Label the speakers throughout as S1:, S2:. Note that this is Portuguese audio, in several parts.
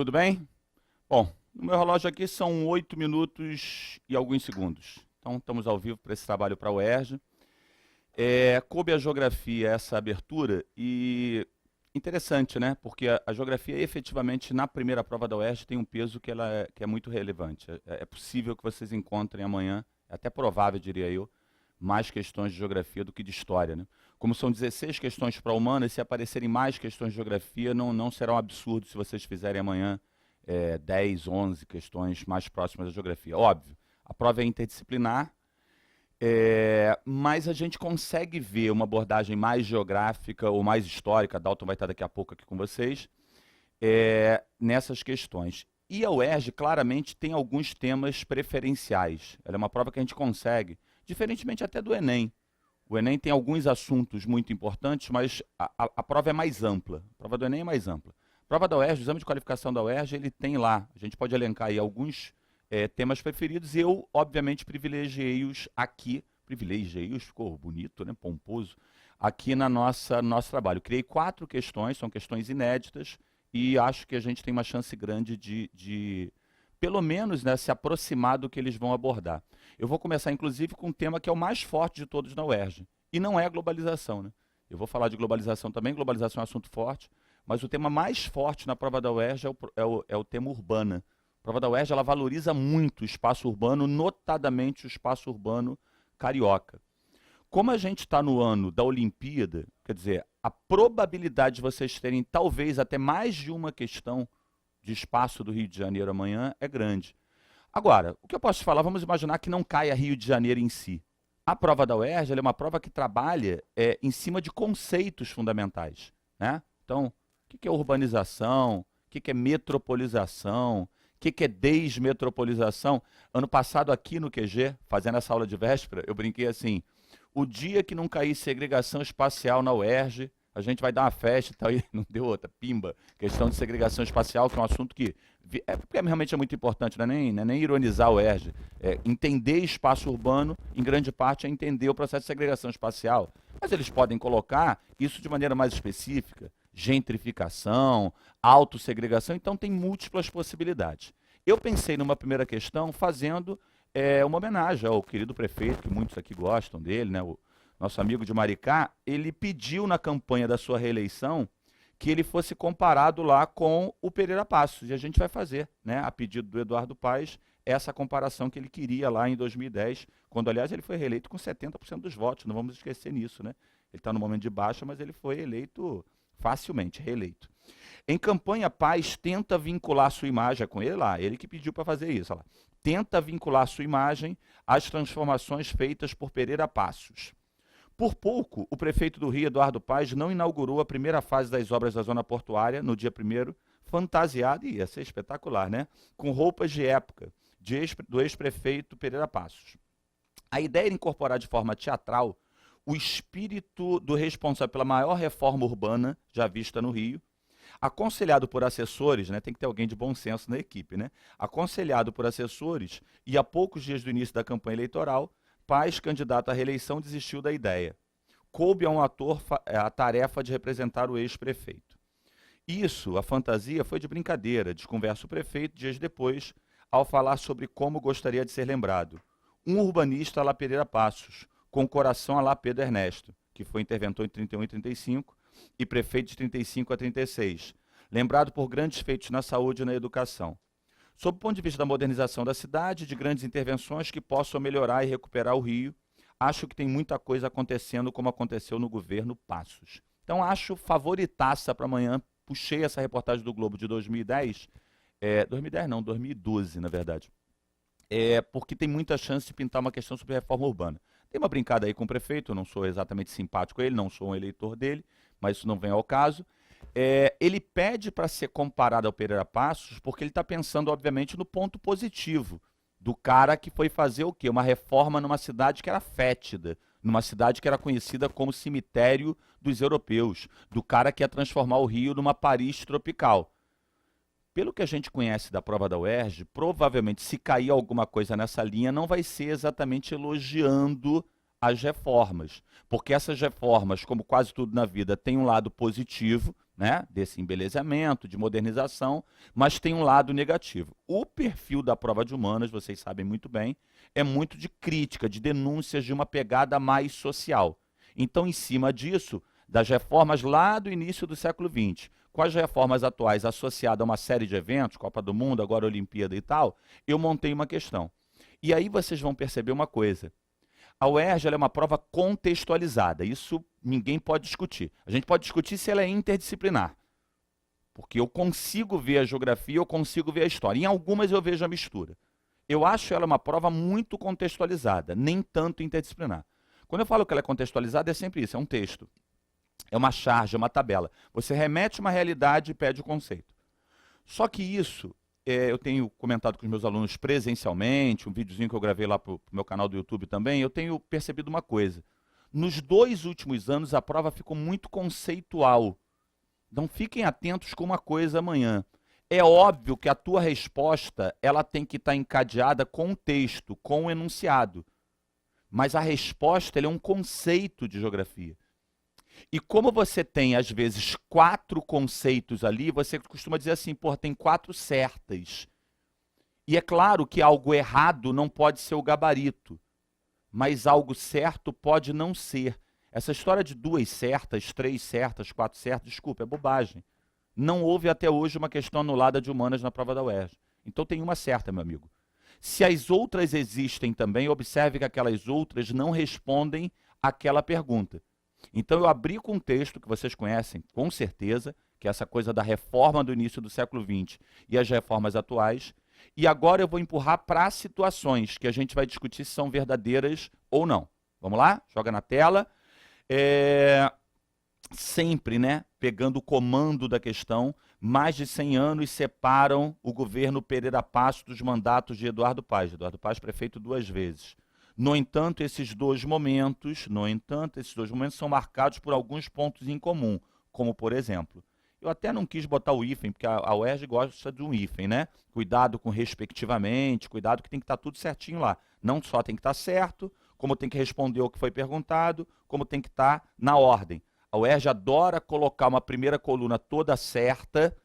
S1: tudo bem? Bom, no meu relógio aqui são 8 minutos e alguns segundos. Então, estamos ao vivo para esse trabalho para a UERJ. Coube a geografia essa abertura e interessante, né? Porque a geografia efetivamente na primeira prova da UERJ tem um peso que é muito relevante. É possível que vocês encontrem amanhã, é até provável, diria eu, mais questões de geografia do que de história, né? Como são 16 questões para humanas, se aparecerem mais questões de geografia, não será um absurdo se vocês fizerem amanhã 10, 11 questões mais próximas da geografia. Óbvio, a prova é interdisciplinar, mas a gente consegue ver uma abordagem mais geográfica ou mais histórica, a Dalton vai estar daqui a pouco aqui com vocês, nessas questões. E a UERJ, claramente, tem alguns temas preferenciais. Ela é uma prova que a gente consegue, diferentemente até do Enem. O Enem tem alguns assuntos muito importantes, mas a prova é mais ampla. A prova do Enem é mais ampla. A prova da UERJ, o exame de qualificação da UERJ, ele tem lá, a gente pode elencar aí alguns temas preferidos, e eu, obviamente, privilegiei-os aqui, privilegiei-os, ficou bonito, né, pomposo, aqui no nosso trabalho. Criei 4 questões, são questões inéditas, e acho que a gente tem uma chance grande de pelo menos, né, se aproximar do que eles vão abordar. Eu vou começar, inclusive, com um tema que é o mais forte de todos na UERJ, e não é a globalização, né? Eu vou falar de globalização também, globalização é um assunto forte, mas o tema mais forte na prova da UERJ é o tema urbana. A prova da UERJ, ela valoriza muito o espaço urbano, notadamente o espaço urbano carioca. Como a gente está no ano da Olimpíada, quer dizer, a probabilidade de vocês terem talvez até mais de uma questão de espaço do Rio de Janeiro amanhã é grande. Agora, o que eu posso te falar, vamos imaginar que não caia Rio de Janeiro em si. A prova da UERJ é uma prova que trabalha em cima de conceitos fundamentais, né? Então, o que é urbanização? O que é metropolização? O que é desmetropolização? Ano passado aqui no QG, fazendo essa aula de véspera, eu brinquei assim, o dia que não cair segregação espacial na UERJ, a gente vai dar uma festa e tal, e não deu outra, pimba. Questão de segregação espacial, que é um assunto que realmente é muito importante, não é nem ironizar o UERJ. Entender espaço urbano, em grande parte, é entender o processo de segregação espacial. Mas eles podem colocar isso de maneira mais específica, gentrificação, autossegregação, então tem múltiplas possibilidades. Eu pensei numa primeira questão fazendo uma homenagem ao querido prefeito, que muitos aqui gostam dele, né? Nosso amigo de Maricá, ele pediu na campanha da sua reeleição que ele fosse comparado lá com o Pereira Passos. E a gente vai fazer, né, a pedido do Eduardo Paes, essa comparação que ele queria lá em 2010, quando, aliás, ele foi reeleito com 70% dos votos. Não vamos esquecer nisso, né? Ele está no momento de baixa, mas ele foi eleito facilmente, reeleito. Em campanha, Paes tenta vincular sua imagem, com ele lá, ele que pediu para fazer isso, lá, tenta vincular sua imagem às transformações feitas por Pereira Passos. Por pouco, o prefeito do Rio, Eduardo Paes, não inaugurou a primeira fase das obras da zona portuária, no dia 1º, fantasiado, e ia ser espetacular, né? Com roupas de época, do ex-prefeito Pereira Passos. A ideia era incorporar de forma teatral o espírito do responsável pela maior reforma urbana já vista no Rio, aconselhado por assessores, né? Tem que ter alguém de bom senso na equipe, né? Aconselhado por assessores, e a poucos dias do início da campanha eleitoral, Paes, candidato à reeleição, desistiu da ideia. Coube a um ator a tarefa de representar o ex-prefeito. Isso, a fantasia, foi de brincadeira, desconversa o prefeito dias depois, ao falar sobre como gostaria de ser lembrado. Um urbanista à la Pereira Passos, com coração à la Pedro Ernesto, que foi interventor em 31 e 35 e prefeito de 35 a 36, lembrado por grandes feitos na saúde e na educação. Sob o ponto de vista da modernização da cidade, de grandes intervenções que possam melhorar e recuperar o Rio, acho que tem muita coisa acontecendo como aconteceu no governo Passos. Então acho favoritaça para amanhã, puxei essa reportagem do Globo de 2010, 2010 não, 2012 na verdade, porque tem muita chance de pintar uma questão sobre reforma urbana. Tem uma brincada aí com o prefeito, eu não sou exatamente simpático a ele, não sou um eleitor dele, mas isso não vem ao caso. Ele pede para ser comparado ao Pereira Passos porque ele está pensando, obviamente, no ponto positivo do cara que foi fazer o quê? Uma reforma numa cidade que era fétida, numa cidade que era conhecida como cemitério dos europeus, do cara que ia transformar o Rio numa Paris tropical. Pelo que a gente conhece da prova da UERJ, provavelmente, se cair alguma coisa nessa linha, não vai ser exatamente elogiando as reformas, porque essas reformas, como quase tudo na vida, tem um lado positivo, né, desse embelezamento, de modernização, mas tem um lado negativo. O perfil da prova de humanas, vocês sabem muito bem, é muito de crítica, de denúncias de uma pegada mais social. Então, em cima disso, das reformas lá do início do século XX, com as reformas atuais associadas a uma série de eventos, Copa do Mundo, agora Olimpíada e tal, eu montei uma questão. E aí vocês vão perceber uma coisa. A UERJ ela é uma prova contextualizada, isso ninguém pode discutir. A gente pode discutir se ela é interdisciplinar, porque eu consigo ver a geografia, eu consigo ver a história. Em algumas eu vejo a mistura. Eu acho ela uma prova muito contextualizada, nem tanto interdisciplinar. Quando eu falo que ela é contextualizada, é sempre isso, é um texto, é uma charge, é uma tabela. Você remete uma realidade e pede o conceito. Só que isso, eu tenho comentado com os meus alunos presencialmente, um videozinho que eu gravei lá para o meu canal do YouTube também, eu tenho percebido uma coisa. Nos 2 últimos anos, a prova ficou muito conceitual. Então, fiquem atentos com uma coisa amanhã. É óbvio que a tua resposta ela tem que estar encadeada com o texto, com o enunciado. Mas a resposta ela é um conceito de geografia. E como você tem, às vezes, 4 conceitos ali, você costuma dizer assim, pô, tem 4 certas. E é claro que algo errado não pode ser o gabarito, mas algo certo pode não ser. Essa história de 2 certas, 3 certas, 4 certas, desculpa, é bobagem. Não houve até hoje uma questão anulada de humanas na prova da UERJ. Então tem uma certa, meu amigo. Se as outras existem também, observe que aquelas outras não respondem àquela pergunta. Então eu abri com um texto que vocês conhecem, com certeza, que é essa coisa da reforma do início do século XX e as reformas atuais, e agora eu vou empurrar para situações que a gente vai discutir se são verdadeiras ou não. Vamos lá? Joga na tela. Sempre, né, pegando o comando da questão, mais de 100 anos separam o governo Pereira Passos dos mandatos de Eduardo Paes. Eduardo Paes prefeito 2 vezes. No entanto, esses dois momentos são marcados por alguns pontos em comum, como por exemplo, eu até não quis botar o hífen, porque a UERJ gosta de um hífen, né? Cuidado com respectivamente, cuidado que tem que estar tudo certinho lá. Não só tem que estar certo, como tem que responder o que foi perguntado, como tem que estar na ordem. A UERJ adora colocar uma primeira coluna toda certa,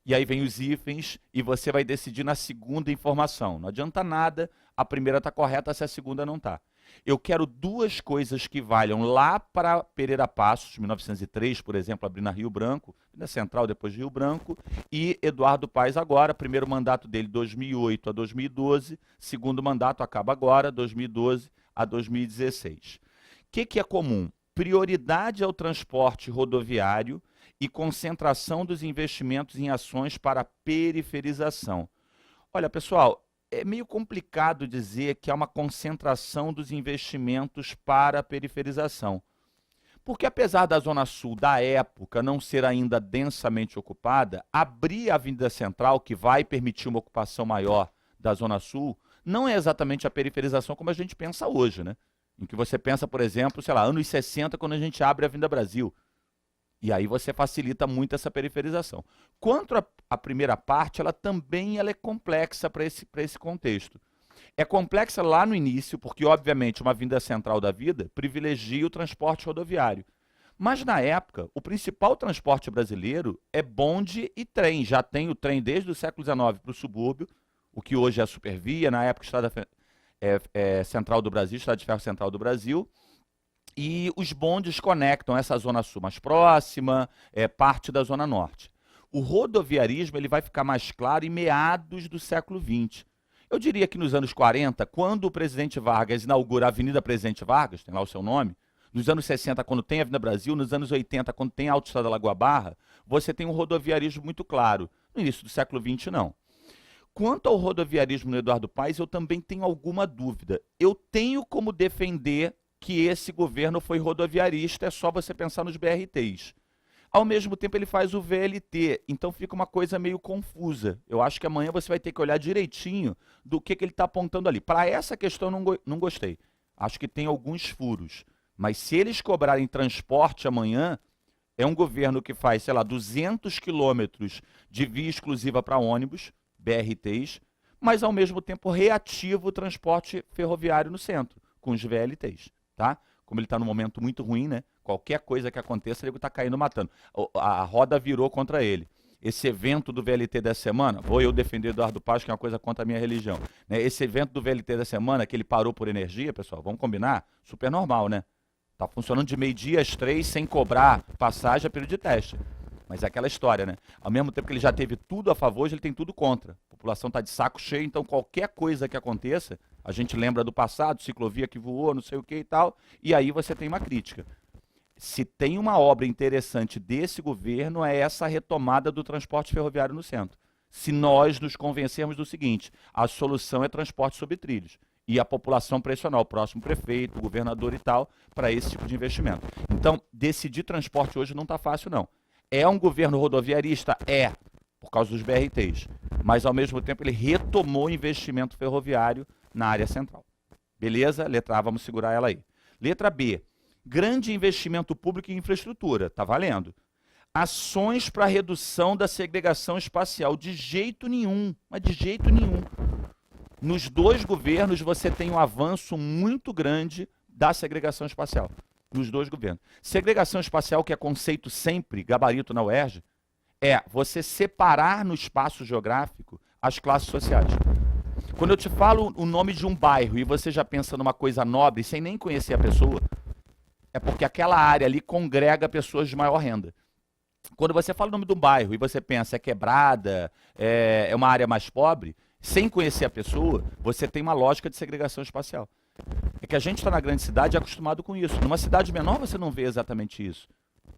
S1: e aí vem os hífens, e você vai decidir na segunda informação. Não adianta nada a primeira está correta se a segunda não está. Eu quero 2 coisas que valham lá para Pereira Passos, 1903, por exemplo, abrir na Rio Branco, na Central, depois de Rio Branco, e Eduardo Paes agora, primeiro mandato dele 2008 a 2012, segundo mandato acaba agora, 2012 a 2016. O que é comum? Prioridade ao transporte rodoviário e concentração dos investimentos em ações para periferização. Olha, pessoal, é meio complicado dizer que há uma concentração dos investimentos para a periferização. Porque apesar da Zona Sul, da época, não ser ainda densamente ocupada, abrir a Avenida Central, que vai permitir uma ocupação maior da Zona Sul, não é exatamente a periferização como a gente pensa hoje, né? Em que você pensa, por exemplo, sei lá, anos 60, quando a gente abre a Avenida Brasil. E aí você facilita muito essa periferização. Quanto à primeira parte, ela também é complexa para esse contexto. É complexa lá no início, porque, obviamente, uma vinda central da vida privilegia o transporte rodoviário. Mas, na época, o principal transporte brasileiro é bonde e trem. Já tem o trem desde o século XIX para o subúrbio, o que hoje é a Supervia, na época Estrada Central do Brasil, Estrada de Ferro Central do Brasil. E os bondes conectam essa zona sul mais próxima, parte da zona norte. O rodoviarismo ele vai ficar mais claro em meados do século XX. Eu diria que nos anos 40, quando o presidente Vargas inaugura a Avenida Presidente Vargas, tem lá o seu nome, nos anos 60, quando tem a Avenida Brasil, nos anos 80, quando tem a Autoestrada Lagoa Barra, você tem um rodoviarismo muito claro. No início do século XX, não. Quanto ao rodoviarismo no Eduardo Paes, eu também tenho alguma dúvida. Eu tenho como defender que esse governo foi rodoviarista, é só você pensar nos BRTs. Ao mesmo tempo, ele faz o VLT, então fica uma coisa meio confusa. Eu acho que amanhã você vai ter que olhar direitinho do que ele está apontando ali. Para essa questão, não gostei. Acho que tem alguns furos. Mas se eles cobrarem transporte amanhã, é um governo que faz, sei lá, 200 quilômetros de via exclusiva para ônibus, BRTs, mas ao mesmo tempo reativa o transporte ferroviário no centro, com os VLTs. Tá? Como ele está num momento muito ruim, né? Qualquer coisa que aconteça, ele está caindo matando. A roda virou contra ele. Esse evento do VLT dessa semana, vou eu defender Eduardo Paes, que é uma coisa contra a minha religião. Né? Esse evento do VLT da semana, que ele parou por energia, pessoal, vamos combinar? Super normal, né? Tá funcionando de meio-dia às 3 sem cobrar passagem a período de teste. Mas é aquela história, né? Ao mesmo tempo que ele já teve tudo a favor, ele tem tudo contra. A população está de saco cheio, então qualquer coisa que aconteça, a gente lembra do passado, ciclovia que voou, não sei o que e tal, e aí você tem uma crítica. Se tem uma obra interessante desse governo, é essa retomada do transporte ferroviário no centro. Se nós nos convencermos do seguinte, a solução é transporte sobre trilhos. E a população pressionar o próximo prefeito, o governador e tal, para esse tipo de investimento. Então, decidir transporte hoje não está fácil, não. É um governo rodoviarista? É, por causa dos BRTs. Mas, ao mesmo tempo, ele retomou o investimento ferroviário na área central. Beleza? Letra A, vamos segurar ela aí. Letra B. Grande investimento público em infraestrutura, está valendo. Ações para redução da segregação espacial, de jeito nenhum, mas de jeito nenhum. Nos dois governos você tem um avanço muito grande da segregação espacial, nos dois governos. Segregação espacial, que é conceito sempre, gabarito na UERJ, é você separar no espaço geográfico as classes sociais. Quando eu te falo o nome de um bairro e você já pensa numa coisa nobre, sem nem conhecer a pessoa, é porque aquela área ali congrega pessoas de maior renda. Quando você fala o nome de um bairro e você pensa é quebrada, é uma área mais pobre, sem conhecer a pessoa, você tem uma lógica de segregação espacial. É que a gente está na grande cidade e é acostumado com isso. Numa cidade menor você não vê exatamente isso.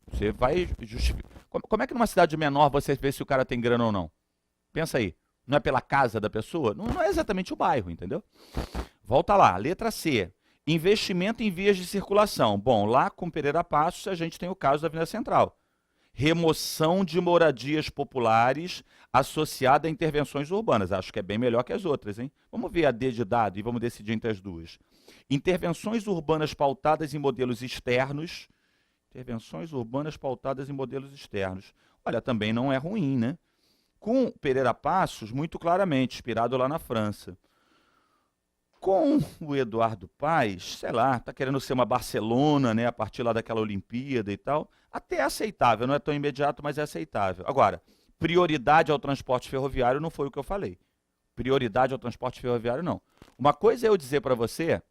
S1: Você vai justificar. Como é que numa cidade menor você vê se o cara tem grana ou não? Pensa aí. Não é pela casa da pessoa? Não é exatamente o bairro, entendeu? Volta lá. Letra C. Investimento em vias de circulação. Bom, lá com Pereira Passos a gente tem o caso da Avenida Central. Remoção de moradias populares associada a intervenções urbanas. Acho que é bem melhor que as outras, hein? Vamos ver a D de dado e vamos decidir entre as duas. Intervenções urbanas pautadas em modelos externos. Intervenções urbanas pautadas em modelos externos. Olha, também não é ruim, né? Com Pereira Passos, muito claramente, inspirado lá na França. Com o Eduardo Paes, sei lá, está querendo ser uma Barcelona, né, a partir lá daquela Olimpíada e tal, até é aceitável, não é tão imediato, mas é aceitável. Agora, prioridade ao transporte ferroviário não foi o que eu falei. Prioridade ao transporte ferroviário, não. Uma coisa é eu dizer para você,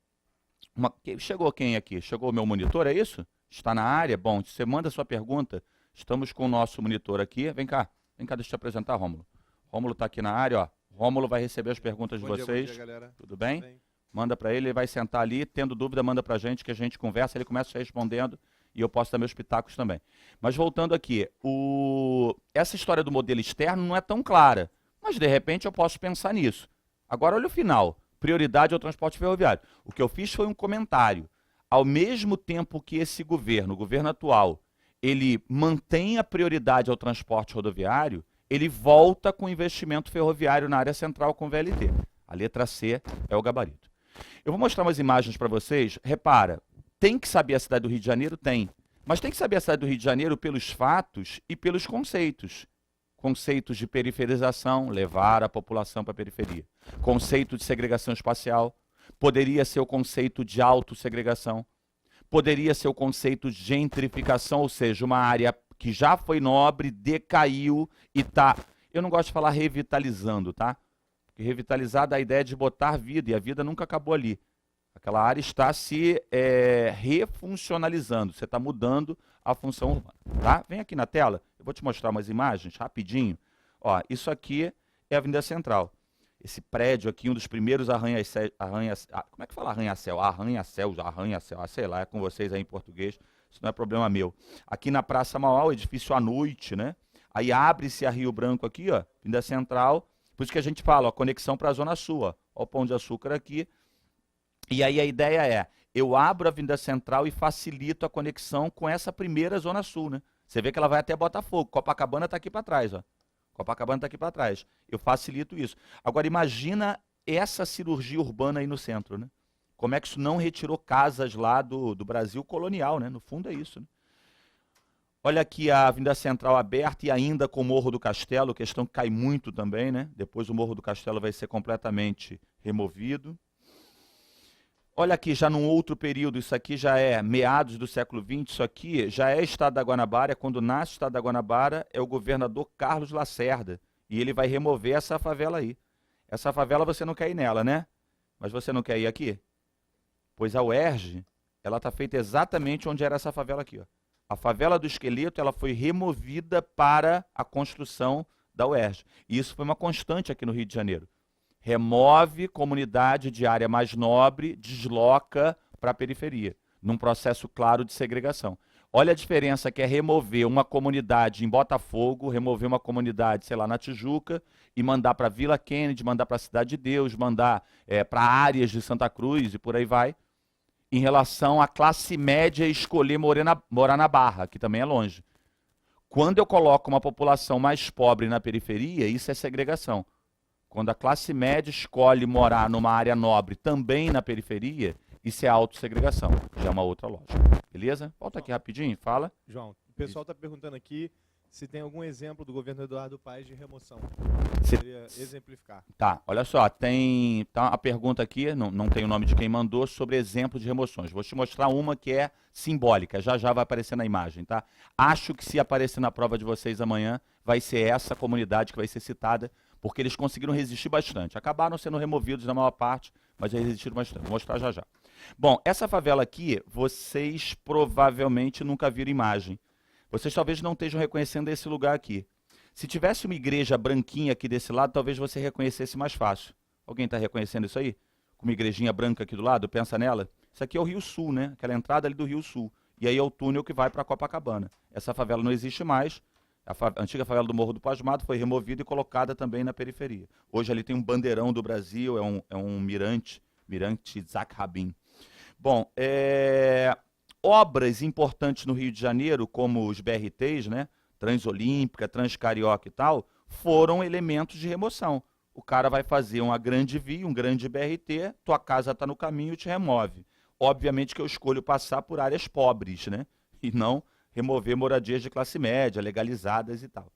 S1: chegou quem aqui? Chegou o meu monitor, é isso? Está na área? Bom, você manda a sua pergunta, estamos com o nosso monitor aqui. Vem cá, deixa eu te apresentar, Rômulo. Rômulo está aqui na área, ó. Rômulo vai receber as perguntas de vocês.
S2: Bom dia, galera.
S1: Tudo bem? Manda para ele vai sentar ali. Tendo dúvida, manda para a gente, que a gente conversa. Ele começa respondendo e eu posso dar meus pitacos também. Mas voltando aqui, essa história do modelo externo não é tão clara, mas de repente eu posso pensar nisso. Agora olha o final. Prioridade ao transporte ferroviário. O que eu fiz foi um comentário. Ao mesmo tempo que esse governo, o governo atual, ele mantém a prioridade ao transporte rodoviário, ele volta com investimento ferroviário na área central com VLT. A letra C é o gabarito. Eu vou mostrar umas imagens para vocês. Repara, tem que saber a cidade do Rio de Janeiro? Tem. Mas tem que saber a cidade do Rio de Janeiro pelos fatos e pelos conceitos. Conceitos de periferização, levar a população para a periferia. Conceito de segregação espacial. Poderia ser o conceito de autossegregação. Poderia ser o conceito de gentrificação, ou seja, uma área que já foi nobre, decaiu e está... Eu não gosto de falar revitalizando, tá? Porque revitalizar dá a ideia de botar vida, e a vida nunca acabou ali. Aquela área está se refuncionalizando, você está mudando a função urbana, tá? Vem aqui na tela, eu vou te mostrar umas imagens, rapidinho. Ó, isso aqui é a Avenida Central. Esse prédio aqui, um dos primeiros arranha-céu, como é que fala arranha-céu? Arranha-céu, sei lá, é com vocês aí em português, isso não é problema meu. Aqui na Praça Mauá, edifício à noite, né? Aí abre-se a Rio Branco aqui, ó, Avenida Central, por isso que a gente fala, ó, conexão para a Zona Sul, ó o Pão de Açúcar aqui. E aí a ideia é, eu abro a Avenida Central e facilito a conexão com essa primeira Zona Sul, né? Você vê que ela vai até Botafogo, Copacabana está aqui para trás, ó. Copacabana está aqui para trás. Eu facilito isso. Agora, imagina essa cirurgia urbana aí no centro, né? Como é que isso não retirou casas lá do Brasil colonial, né? No fundo é isso, né? Olha aqui a Avenida Central aberta e ainda com o Morro do Castelo, questão que cai muito também, né? Depois o Morro do Castelo vai ser completamente removido. Olha aqui, já num outro período, isso aqui já é meados do século XX, isso aqui já é Estado da Guanabara, quando nasce o Estado da Guanabara, é o governador Carlos Lacerda, e ele vai remover essa favela aí. Essa favela você não quer ir nela, né? Mas você não quer ir aqui? Pois a UERJ, ela está feita exatamente onde era essa favela aqui, ó. A favela do Esqueleto, ela foi removida para a construção da UERJ. E isso foi uma constante aqui no Rio de Janeiro. Remove comunidade de área mais nobre, desloca para a periferia, num processo claro de segregação. Olha a diferença que é remover uma comunidade em Botafogo, remover uma comunidade, sei lá, na Tijuca, e mandar para Vila Kennedy, mandar para a Cidade de Deus, mandar para áreas de Santa Cruz e por aí vai, em relação à classe média escolher morar na Barra, que também é longe. Quando eu coloco uma população mais pobre na periferia, isso é segregação. Quando a classe média escolhe morar numa área nobre também na periferia, isso é autossegregação. Já é uma outra lógica. Beleza? Volta aqui rapidinho, fala.
S2: João, o pessoal está perguntando aqui se tem algum exemplo do governo Eduardo Paes de remoção. Poderia exemplificar.
S1: Tá, olha só, tem a pergunta aqui, não tem o nome de quem mandou, sobre exemplo de remoções. Vou te mostrar uma que é simbólica, já já vai aparecer na imagem, tá? Acho que se aparecer na prova de vocês amanhã, vai ser essa comunidade que vai ser citada, porque eles conseguiram resistir bastante. Acabaram sendo removidos na maior parte, mas eles resistiram bastante. Vou mostrar já já. Bom, essa favela aqui, vocês provavelmente nunca viram imagem. Vocês talvez não estejam reconhecendo esse lugar aqui. Se tivesse uma igreja branquinha aqui desse lado, talvez você reconhecesse mais fácil. Alguém está reconhecendo isso aí? Com uma igrejinha branca aqui do lado, pensa nela. Isso aqui é o Rio Sul, né? Aquela entrada ali do Rio Sul. E aí é o túnel que vai para Copacabana. Essa favela não existe mais. A antiga favela do Morro do Pasmado foi removida e colocada também na periferia. Hoje ali tem um bandeirão do Brasil, é um mirante Isaac Rabin. Bom, obras importantes no Rio de Janeiro, como os BRTs, né? Transolímpica, Transcarioca e tal, foram elementos de remoção. O cara vai fazer uma grande via, um grande BRT, tua casa está no caminho e te remove. Obviamente que eu escolho passar por áreas pobres, né? E não remover moradias de classe média, legalizadas e tal.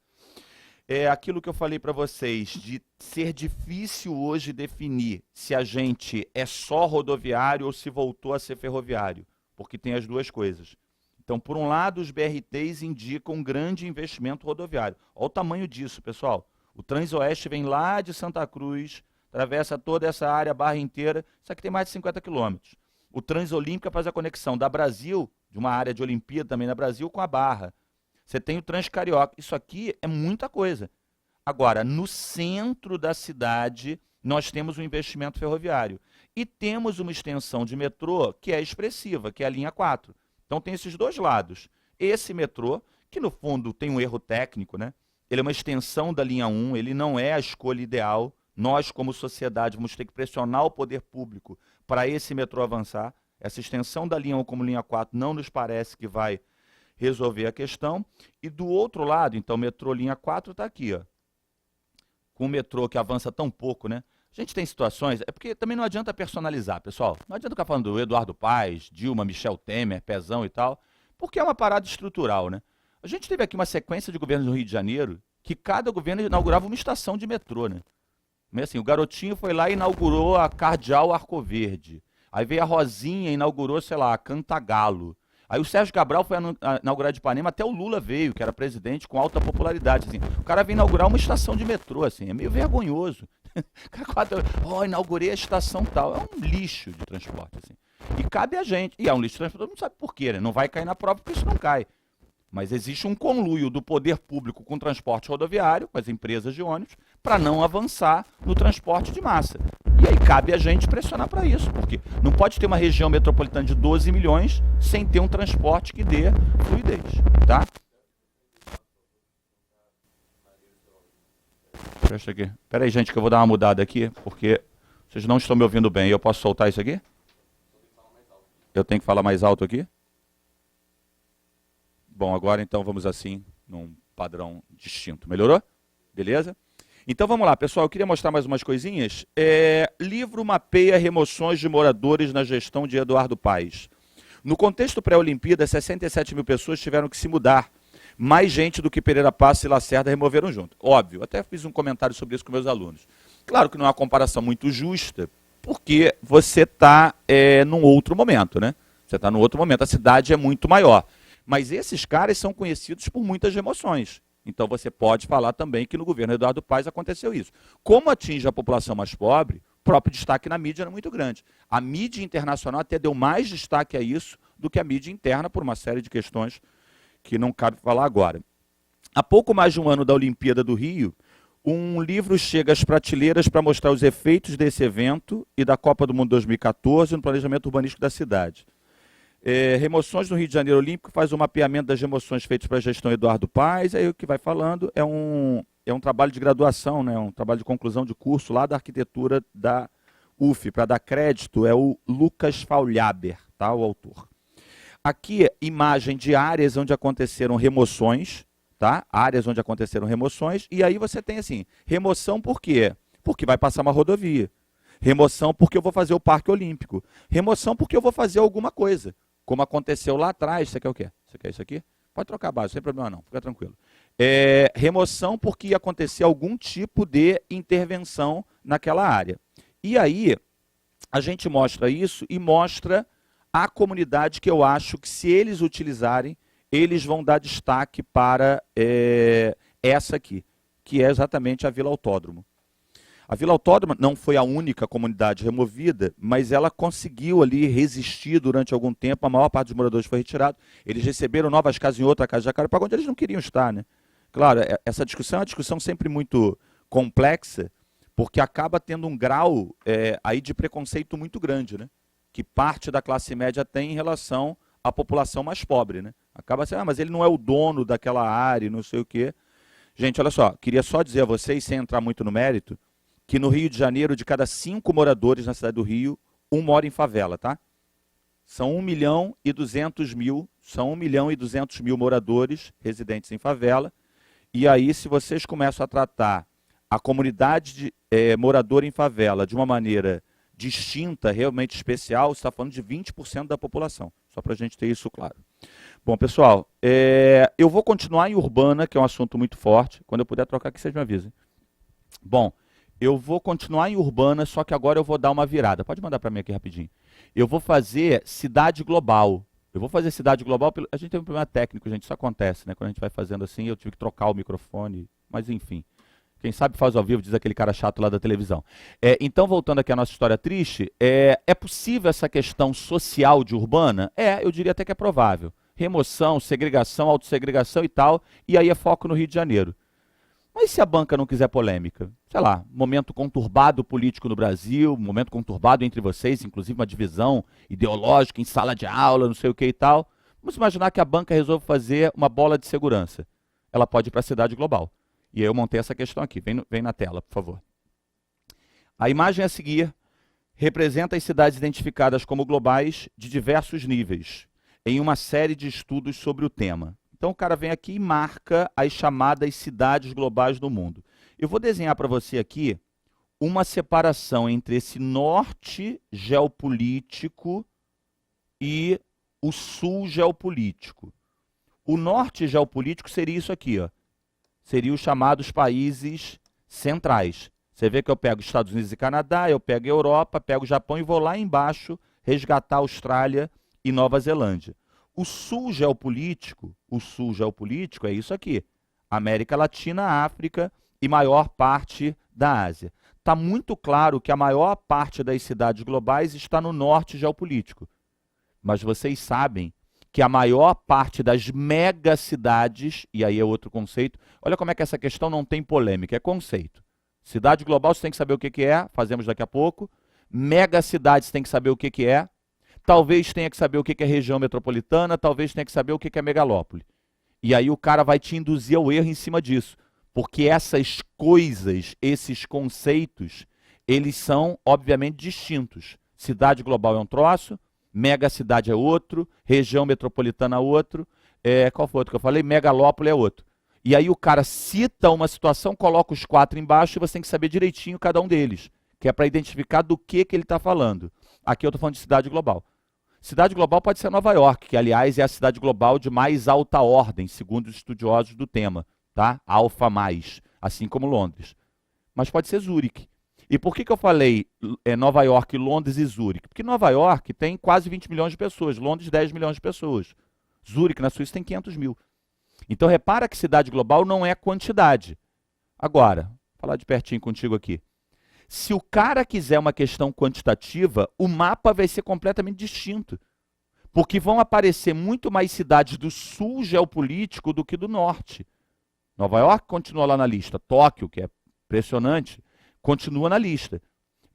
S1: É aquilo que eu falei para vocês, de ser difícil hoje definir se a gente é só rodoviário ou se voltou a ser ferroviário, porque tem as duas coisas. Então, por um lado, os BRTs indicam um grande investimento rodoviário. Olha o tamanho disso, pessoal. O Transoeste vem lá de Santa Cruz, atravessa toda essa área, a Barra inteira, isso aqui tem mais de 50 quilômetros. O Transolímpica faz a conexão da Brasil, de uma área de Olimpíada também na Brasil, com a Barra. Você tem o Transcarioca. Isso aqui é muita coisa. Agora, no centro da cidade, nós temos um investimento ferroviário. E temos uma extensão de metrô que é expressiva, que é a linha 4. Então tem esses dois lados. Esse metrô, que no fundo tem um erro técnico, né? Ele é uma extensão da linha 1, ele não é a escolha ideal. Nós, como sociedade, vamos ter que pressionar o poder público para esse metrô avançar. Essa extensão da linha 1 como linha 4 não nos parece que vai resolver a questão. E do outro lado, então, metrô linha 4 está aqui, ó. Com o metrô que avança tão pouco, né? A gente tem situações, é porque também não adianta personalizar, pessoal. Não adianta ficar falando do Eduardo Paes, Dilma, Michel Temer, Pezão e tal, porque é uma parada estrutural, né? A gente teve aqui uma sequência de governos no Rio de Janeiro que cada governo inaugurava uma estação de metrô, né? Mas assim, o Garotinho foi lá e inaugurou a Cardeal Arco Verde. Aí veio a Rosinha e inaugurou, sei lá, a Cantagalo. Aí o Sérgio Cabral foi inaugurar de Ipanema, até o Lula veio, que era presidente, com alta popularidade. Assim. O cara veio inaugurar uma estação de metrô, assim, é meio vergonhoso. Inaugurei a estação tal. É um lixo de transporte, assim. E cabe a gente. E é um lixo de transporte, todo mundo sabe por quê, né? Não vai cair na prova porque isso não cai. Mas existe um conluio do poder público com o transporte rodoviário, com as empresas de ônibus, para não avançar no transporte de massa. E aí cabe a gente pressionar para isso, porque não pode ter uma região metropolitana de 12 milhões sem ter um transporte que dê fluidez, tá? Presta aqui. Espera aí, gente, que eu vou dar uma mudada aqui, porque vocês não estão me ouvindo bem. Eu posso soltar isso aqui? Eu tenho que falar mais alto aqui? Bom, agora então vamos assim, num padrão distinto. Melhorou? Beleza? Então vamos lá, pessoal. Eu queria mostrar mais umas coisinhas. Livro mapeia remoções de moradores na gestão de Eduardo Paes. No contexto pré-Olimpíada, 67 mil pessoas tiveram que se mudar. Mais gente do que Pereira Passos e Lacerda removeram junto. Óbvio, até fiz um comentário sobre isso com meus alunos. Claro que não é uma comparação muito justa, porque você está num outro momento, né? Você está num outro momento, a cidade é muito maior. Mas esses caras são conhecidos por muitas remoções. Então você pode falar também que no governo Eduardo Paes aconteceu isso. Como atinge a população mais pobre, o próprio destaque na mídia era muito grande. A mídia internacional até deu mais destaque a isso do que a mídia interna, por uma série de questões que não cabe falar agora. Há pouco mais de um ano da Olimpíada do Rio, um livro chega às prateleiras para mostrar os efeitos desse evento e da Copa do Mundo 2014 no planejamento urbanístico da cidade. Remoções no Rio de Janeiro Olímpico faz um mapeamento das remoções feitas para a gestão Eduardo Paes. Aí o que vai falando é um trabalho de graduação, né, um trabalho de conclusão de curso lá da arquitetura da UF. Para dar crédito, é o Lucas Faulhaber, tá, o autor. Aqui, imagem de áreas onde aconteceram remoções, tá? Áreas onde aconteceram remoções, e aí você tem assim, remoção por quê? Porque vai passar uma rodovia. Remoção porque eu vou fazer o Parque Olímpico. Remoção porque eu vou fazer alguma coisa. Como aconteceu lá atrás. Você quer o quê? Você quer isso aqui? Pode trocar a base, sem problema não, fica tranquilo. Remoção porque ia acontecer algum tipo de intervenção naquela área. E aí, a gente mostra isso e mostra a comunidade que eu acho que se eles utilizarem, eles vão dar destaque para essa aqui, que é exatamente a Vila Autódromo. A Vila Autódromo não foi a única comunidade removida, mas ela conseguiu ali resistir durante algum tempo, a maior parte dos moradores foi retirado, eles receberam novas casas em outra casa de Jacarepaguá, onde eles não queriam estar, né? Claro, essa discussão é uma discussão sempre muito complexa, porque acaba tendo um grau aí de preconceito muito grande, né? Que parte da classe média tem em relação à população mais pobre, né? Acaba sendo, mas ele não é o dono daquela área, não sei o quê. Gente, olha só, queria só dizer a vocês, sem entrar muito no mérito, que no Rio de Janeiro, de cada 5 moradores na cidade do Rio, 1 mora em favela, tá? São 1.200.000 moradores residentes em favela. E aí, se vocês começam a tratar a comunidade moradora em favela de uma maneira distinta, realmente especial, você está falando de 20% da população. Só para a gente ter isso claro. Bom, pessoal, eu vou continuar em urbana, que é um assunto muito forte. Quando eu puder trocar aqui, vocês me avisem. Bom, eu vou continuar em urbana, só que agora eu vou dar uma virada. Pode mandar para mim aqui rapidinho. Eu vou fazer cidade global. Eu vou fazer cidade global. A gente tem um problema técnico, gente. Isso acontece, né? Quando a gente vai fazendo assim, eu tive que trocar o microfone. Mas enfim. Quem sabe faz ao vivo, diz aquele cara chato lá da televisão. Então, voltando aqui à nossa história triste, é possível essa questão social de urbana? Eu diria até que é provável. Remoção, segregação, autossegregação e tal. E aí é foco no Rio de Janeiro. Mas se a banca não quiser polêmica? Sei lá, momento conturbado político no Brasil, momento conturbado entre vocês, inclusive uma divisão ideológica em sala de aula, não sei o que e tal. Vamos imaginar que a banca resolve fazer uma bola de segurança. Ela pode ir para a cidade global. E aí eu montei essa questão aqui. Vem na tela, por favor. A imagem a seguir representa as cidades identificadas como globais de diversos níveis, em uma série de estudos sobre o tema. Então o cara vem aqui e marca as chamadas cidades globais do mundo. Eu vou desenhar para você aqui uma separação entre esse norte geopolítico e o sul geopolítico. O norte geopolítico seria isso aqui, ó. Seria os chamados países centrais. Você vê que eu pego Estados Unidos e Canadá, eu pego a Europa, pego o Japão e vou lá embaixo resgatar a Austrália e Nova Zelândia. O sul geopolítico é isso aqui. América Latina, África e maior parte da Ásia. Está muito claro que a maior parte das cidades globais está no norte geopolítico. Mas vocês sabem que a maior parte das megacidades, e aí é outro conceito, olha como é que essa questão não tem polêmica, é conceito. Cidade global você tem que saber o que é, fazemos daqui a pouco. Megacidades tem que saber o que é. Talvez tenha que saber o que é região metropolitana, talvez tenha que saber o que é megalópole. E aí o cara vai te induzir ao erro em cima disso. Porque essas coisas, esses conceitos, eles são obviamente distintos. Cidade global é um troço, megacidade é outro, região metropolitana é outro, qual foi o outro que eu falei? Megalópole é outro. E aí o cara cita uma situação, coloca os 4 embaixo e você tem que saber direitinho cada um deles, que é para identificar do que ele está falando. Aqui eu estou falando de cidade global. Cidade global pode ser Nova York, que aliás é a cidade global de mais alta ordem, segundo os estudiosos do tema, tá? Alfa mais, assim como Londres. Mas pode ser Zurique. E por que eu falei Nova York, Londres e Zurique? Porque Nova York tem quase 20 milhões de pessoas, Londres 10 milhões de pessoas. Zurique, na Suíça, tem 500 mil. Então repara que cidade global não é quantidade. Agora, vou falar de pertinho contigo aqui. Se o cara quiser uma questão quantitativa, o mapa vai ser completamente distinto. Porque vão aparecer muito mais cidades do sul geopolítico do que do norte. Nova York continua lá na lista. Tóquio, que é impressionante, continua na lista.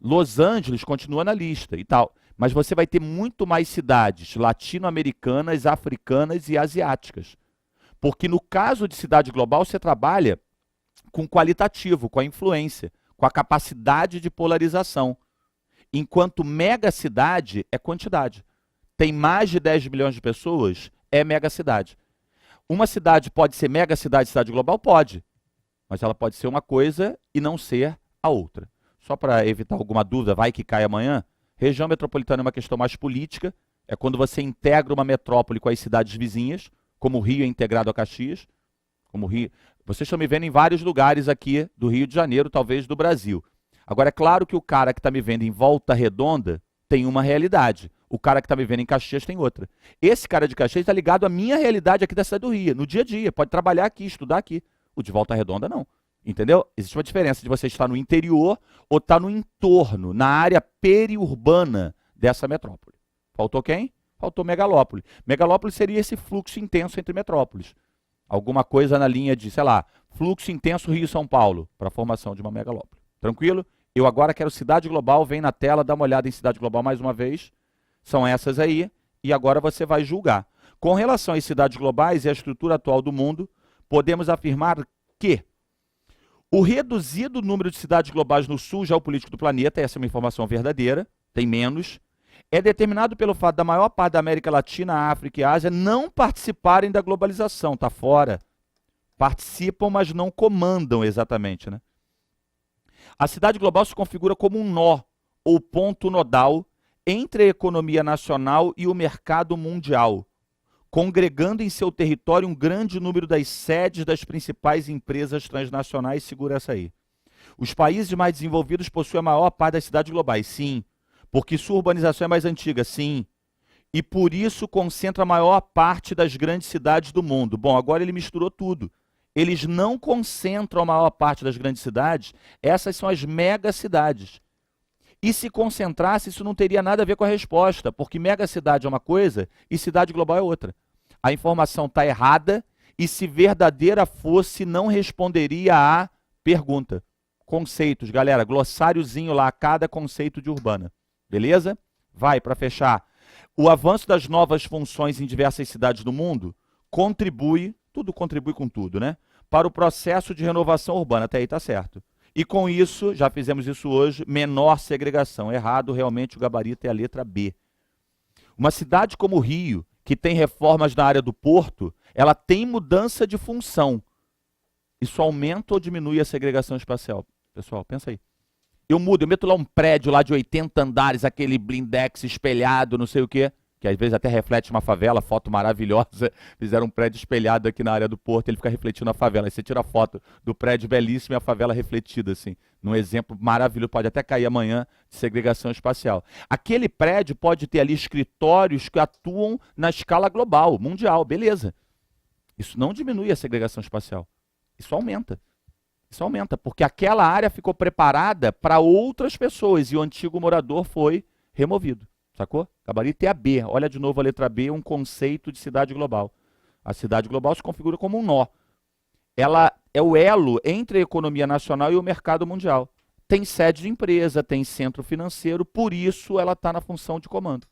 S1: Los Angeles continua na lista e tal. Mas você vai ter muito mais cidades latino-americanas, africanas e asiáticas. Porque no caso de cidade global, você trabalha com qualitativo, com a influência, com a capacidade de polarização. Enquanto megacidade é quantidade. Tem mais de 10 milhões de pessoas, é megacidade. Uma cidade pode ser megacidade, cidade global? Pode. Mas ela pode ser uma coisa e não ser a outra. Só para evitar alguma dúvida, vai que cai amanhã, região metropolitana é uma questão mais política, é quando você integra uma metrópole com as cidades vizinhas, como o Rio é integrado a Caxias, como o Rio. Vocês estão me vendo em vários lugares aqui do Rio de Janeiro, talvez do Brasil. Agora, é claro que o cara que está me vendo em Volta Redonda tem uma realidade. O cara que está me vendo em Caxias tem outra. Esse cara de Caxias está ligado à minha realidade aqui da cidade do Rio, no dia a dia. Pode trabalhar aqui, estudar aqui. O de Volta Redonda, não. Entendeu? Existe uma diferença de você estar no interior ou estar no entorno, na área periurbana dessa metrópole. Faltou quem? Faltou megalópole. Megalópole seria esse fluxo intenso entre metrópoles. Alguma coisa na linha de, sei lá, fluxo intenso Rio-São Paulo, para a formação de uma megalópole. Tranquilo? Eu agora quero cidade global, vem na tela, dá uma olhada em cidade global mais uma vez. São essas aí, e agora você vai julgar. Com relação às cidades globais e à estrutura atual do mundo, podemos afirmar que o reduzido número de cidades globais no sul geopolítico do planeta, essa é uma informação verdadeira, tem menos, é determinado pelo fato da maior parte da América Latina, África e Ásia não participarem da globalização, está fora. Participam, mas não comandam exatamente, né? A cidade global se configura como um nó, ou ponto nodal, entre a economia nacional e o mercado mundial, congregando em seu território um grande número das sedes das principais empresas transnacionais, segura essa aí. Os países mais desenvolvidos possuem a maior parte das cidades globais, sim, porque sua urbanização é mais antiga, sim, e por isso concentra a maior parte das grandes cidades do mundo. Bom, agora ele misturou tudo. Eles não concentram a maior parte das grandes cidades, essas são as megacidades. E se concentrasse, isso não teria nada a ver com a resposta, porque megacidade é uma coisa e cidade global é outra. A informação está errada e, se verdadeira fosse, não responderia à pergunta. Conceitos, galera, glossáriozinho lá, cada conceito de urbana. Beleza? Vai, para fechar. O avanço das novas funções em diversas cidades do mundo contribui, tudo contribui com tudo, né? Para o processo de renovação urbana. Até aí está certo. E com isso, já fizemos isso hoje, menor segregação. Errado, realmente o gabarito é a letra B. Uma cidade como o Rio, que tem reformas na área do porto, ela tem mudança de função. Isso aumenta ou diminui a segregação espacial? Pessoal, pensa aí. Eu meto lá um prédio lá de 80 andares, aquele blindex espelhado, não sei o quê, que às vezes até reflete uma favela, foto maravilhosa. Fizeram um prédio espelhado aqui na área do porto, ele fica refletindo a favela. Aí você tira a foto do prédio belíssimo e a favela refletida, assim. Num exemplo maravilhoso, pode até cair amanhã, de segregação espacial. Aquele prédio pode ter ali escritórios que atuam na escala global, mundial, beleza. Isso não diminui a segregação espacial. Isso aumenta. Isso aumenta, porque aquela área ficou preparada para outras pessoas e o antigo morador foi removido. Sacou? Gabarito é a B. Olha de novo a letra B, um conceito de cidade global. A cidade global se configura como um nó. Ela é o elo entre a economia nacional e o mercado mundial. Tem sede de empresa, tem centro financeiro, por isso ela está na função de comando.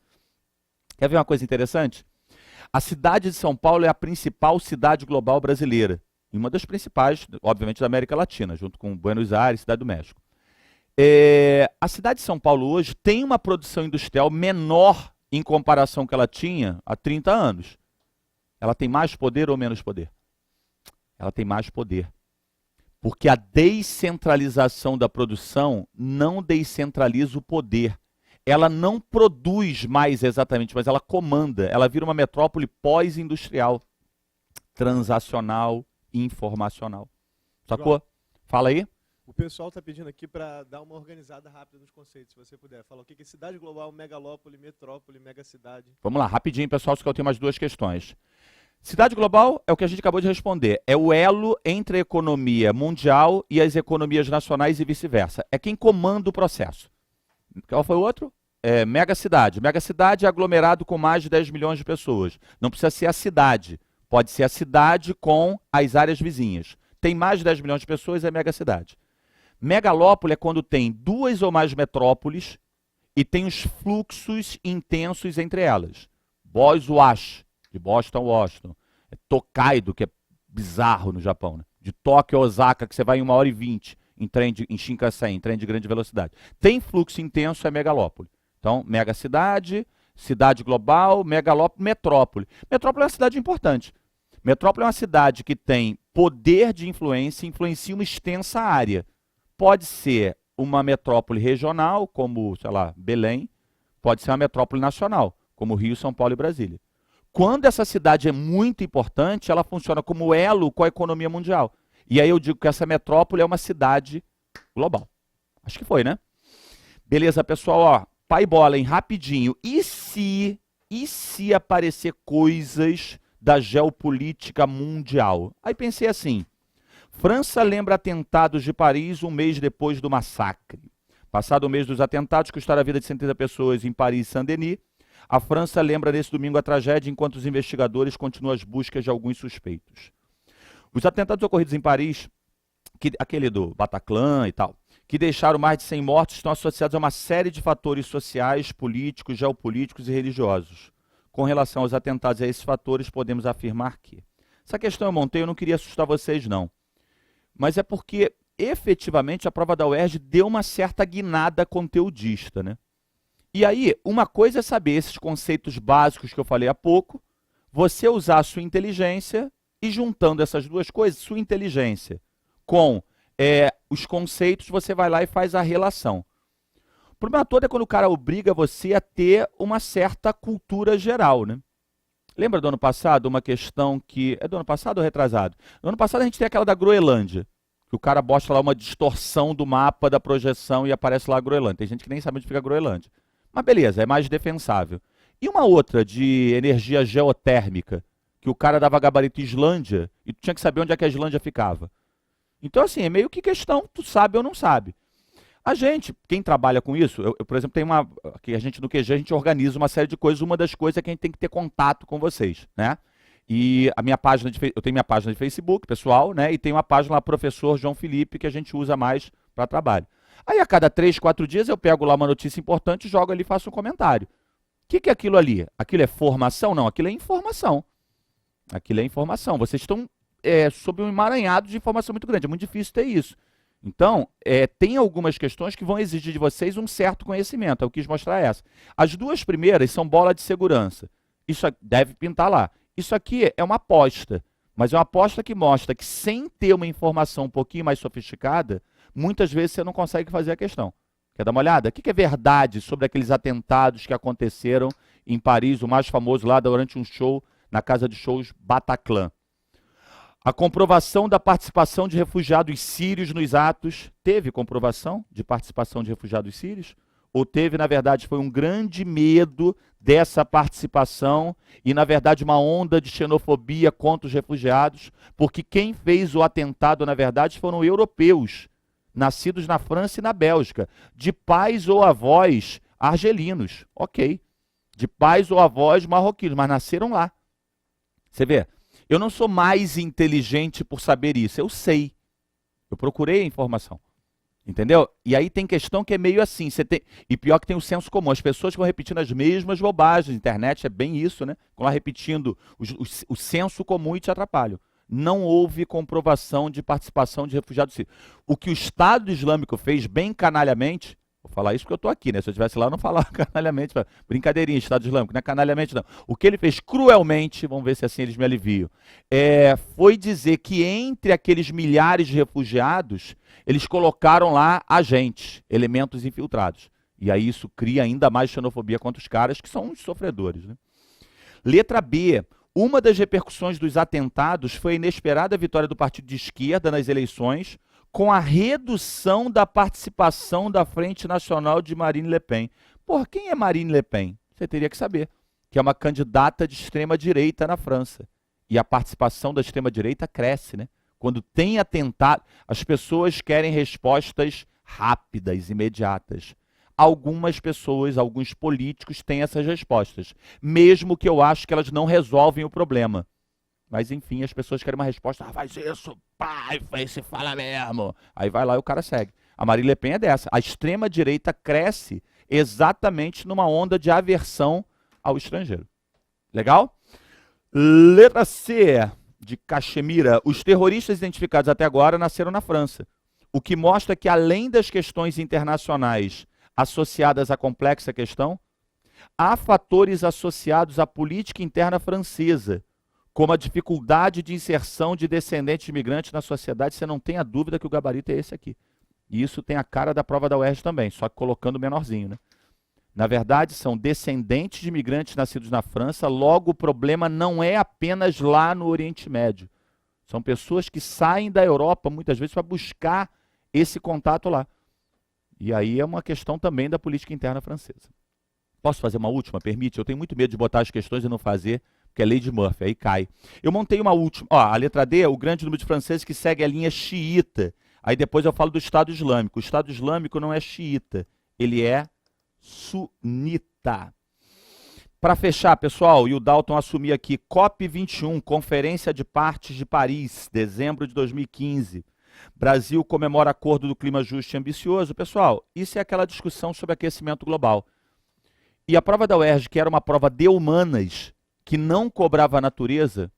S1: Quer ver uma coisa interessante? A cidade de São Paulo é a principal cidade global brasileira. E uma das principais, obviamente, da América Latina, junto com Buenos Aires, Cidade do México. A cidade de São Paulo hoje tem uma produção industrial menor em comparação que ela tinha há 30 anos. Ela tem mais poder ou menos poder? Ela tem mais poder. Porque a descentralização da produção não descentraliza o poder. Ela não produz mais exatamente, mas ela comanda. Ela vira uma metrópole pós-industrial, transacional, informacional. Sacou? Fala aí.
S2: O pessoal está pedindo aqui para dar uma organizada rápida nos conceitos, se você puder. Fala o que é cidade global, megalópole, metrópole, megacidade.
S1: Vamos lá, rapidinho, pessoal, só que eu tenho mais duas questões. Cidade global é o que a gente acabou de responder. É o elo entre a economia mundial e as economias nacionais e vice-versa. É quem comanda o processo. Qual foi o outro? Megacidade. Megacidade é aglomerado com mais de 10 milhões de pessoas. Não precisa ser a cidade. Pode ser a cidade com as áreas vizinhas. Tem mais de 10 milhões de pessoas, é megacidade. Megalópole é quando tem duas ou mais metrópoles e tem os fluxos intensos entre elas. Boys-Wash, de Boston a Washington. Tokaido, que é bizarro no Japão. Né? De Tóquio a Osaka, que você vai em 1h20 em Shinkansen, em trem de grande velocidade. Tem fluxo intenso, é megalópole. Então, megacidade, cidade global, megalópole, metrópole. Metrópole é uma cidade importante. Metrópole é uma cidade que tem poder de influência, influencia uma extensa área. Pode ser uma metrópole regional, como, sei lá, Belém. Pode ser uma metrópole nacional, como Rio, São Paulo e Brasília. Quando essa cidade é muito importante, ela funciona como elo com a economia mundial. E aí eu digo que essa metrópole é uma cidade global. Acho que foi, né? Beleza, pessoal, ó, pai bola, hein, rapidinho. E se aparecer coisas da geopolítica mundial? Aí pensei assim, França lembra atentados de Paris um mês depois do massacre. Passado o mês dos atentados, custaram a vida de centenas de pessoas em Paris e Saint-Denis, a França lembra nesse domingo a tragédia enquanto os investigadores continuam as buscas de alguns suspeitos. Os atentados ocorridos em Paris, aquele do Bataclan e tal, que deixaram mais de 100 mortos, estão associados a uma série de fatores sociais, políticos, geopolíticos e religiosos. Com relação aos atentados a esses fatores, podemos afirmar que... Essa questão eu montei, eu não queria assustar vocês, não. Mas é porque, efetivamente, a prova da UERJ deu uma certa guinada conteudista, né? E aí, uma coisa é saber esses conceitos básicos que eu falei há pouco, você usar a sua inteligência e juntando essas duas coisas, sua inteligência com os conceitos, você vai lá e faz a relação. O problema todo é quando o cara obriga você a ter uma certa cultura geral, né? Lembra do ano passado uma questão que... É do ano passado ou retrasado? No ano passado a gente tem aquela da Groenlândia, que o cara bosta lá uma distorção do mapa da projeção e aparece lá a Groenlândia. Tem gente que nem sabe onde fica a Groenlândia. Mas beleza, é mais defensável. E uma outra de energia geotérmica, que o cara dava gabarito Islândia e tu tinha que saber onde é que a Islândia ficava. Então, assim, é meio que questão, tu sabe ou não sabe. A gente, quem trabalha com isso, eu por exemplo, tem uma... Aqui a gente no QG, a gente organiza uma série de coisas. Uma das coisas é que a gente tem que ter contato com vocês, né? E a minha página eu tenho minha página de Facebook, pessoal, né? E tem uma página lá, Professor João Felipe, que a gente usa mais para trabalho. Aí a cada 3, 4 dias eu pego lá uma notícia importante, jogo ali e faço um comentário. O que é aquilo ali? Aquilo é formação? Não, aquilo é informação. Aquilo é informação. Vocês estão sob um emaranhado de informação muito grande. É muito difícil ter isso. Então, tem algumas questões que vão exigir de vocês um certo conhecimento. Eu quis mostrar essa. As duas primeiras são bola de segurança. Isso deve pintar lá. Isso aqui é uma aposta. Mas é uma aposta que mostra que sem ter uma informação um pouquinho mais sofisticada, muitas vezes você não consegue fazer a questão. Quer dar uma olhada? O que é verdade sobre aqueles atentados que aconteceram em Paris, o mais famoso lá durante um show na casa de shows Bataclan? A comprovação da participação de refugiados sírios nos atos. Teve comprovação de participação de refugiados sírios? Ou teve, na verdade, foi um grande medo dessa participação e, na verdade, uma onda de xenofobia contra os refugiados? Porque quem fez o atentado, na verdade, foram europeus, nascidos na França e na Bélgica, de pais ou avós argelinos, ok, de pais ou avós marroquinos, mas nasceram lá. Você vê, eu não sou mais inteligente por saber isso, eu sei, eu procurei a informação, entendeu? E aí tem questão que é meio assim, e pior que tem o senso comum, as pessoas vão repetindo as mesmas bobagens, a internet é bem isso, né? Vão lá repetindo o senso comum e te atrapalham. Não houve comprovação de participação de refugiados sírios. O que o Estado Islâmico fez bem canalhamente, vou falar isso porque eu estou aqui, né? Se eu estivesse lá eu não falava canalhamente, brincadeirinha, Estado Islâmico, não é canalhamente não. O que ele fez cruelmente, vamos ver se assim eles me aliviam, foi dizer que entre aqueles milhares de refugiados, eles colocaram lá agentes, elementos infiltrados. E aí isso cria ainda mais xenofobia contra os caras que são os sofredores, né? Letra B. Uma das repercussões dos atentados foi a inesperada vitória do partido de esquerda nas eleições, com a redução da participação da Frente Nacional de Marine Le Pen. Porra, quem é Marine Le Pen? Você teria que saber, que é uma candidata de extrema-direita na França. E a participação da extrema-direita cresce, né? Quando tem atentado, as pessoas querem respostas rápidas, imediatas. Algumas pessoas, alguns políticos têm essas respostas, mesmo que eu acho que elas não resolvem o problema. Mas, enfim, as pessoas querem uma resposta. Ah, faz isso, pai, se fala mesmo. Aí vai lá e o cara segue. A Marine Le Pen é dessa. A extrema-direita cresce exatamente numa onda de aversão ao estrangeiro. Legal? Letra C, de Caxemira. Os terroristas identificados até agora nasceram na França. O que mostra que, além das questões internacionais associadas à complexa questão, há fatores associados à política interna francesa, como a dificuldade de inserção de descendentes de imigrantes na sociedade. Você não tem a dúvida que o gabarito é esse aqui. E isso tem a cara da prova da UERJ também, só que colocando menorzinho, né? Na verdade, são descendentes de imigrantes nascidos na França, logo o problema não é apenas lá no Oriente Médio. São pessoas que saem da Europa, muitas vezes, para buscar esse contato lá. E aí é uma questão também da política interna francesa. Posso fazer uma última? Permite? Eu tenho muito medo de botar as questões e não fazer, porque é lei de Murphy, aí cai. Eu montei uma última. Ó, a letra D é o grande número de franceses que segue a linha xiita. Aí depois eu falo do Estado Islâmico. O Estado Islâmico não é xiita, ele é sunita. Para fechar, pessoal, e o Dalton assumir aqui, COP21, Conferência de Partes de Paris, dezembro de 2015. Brasil comemora acordo do clima justo e ambicioso. Pessoal, isso é aquela discussão sobre aquecimento global. E a prova da UERJ, que era uma prova de humanas, que não cobrava a natureza,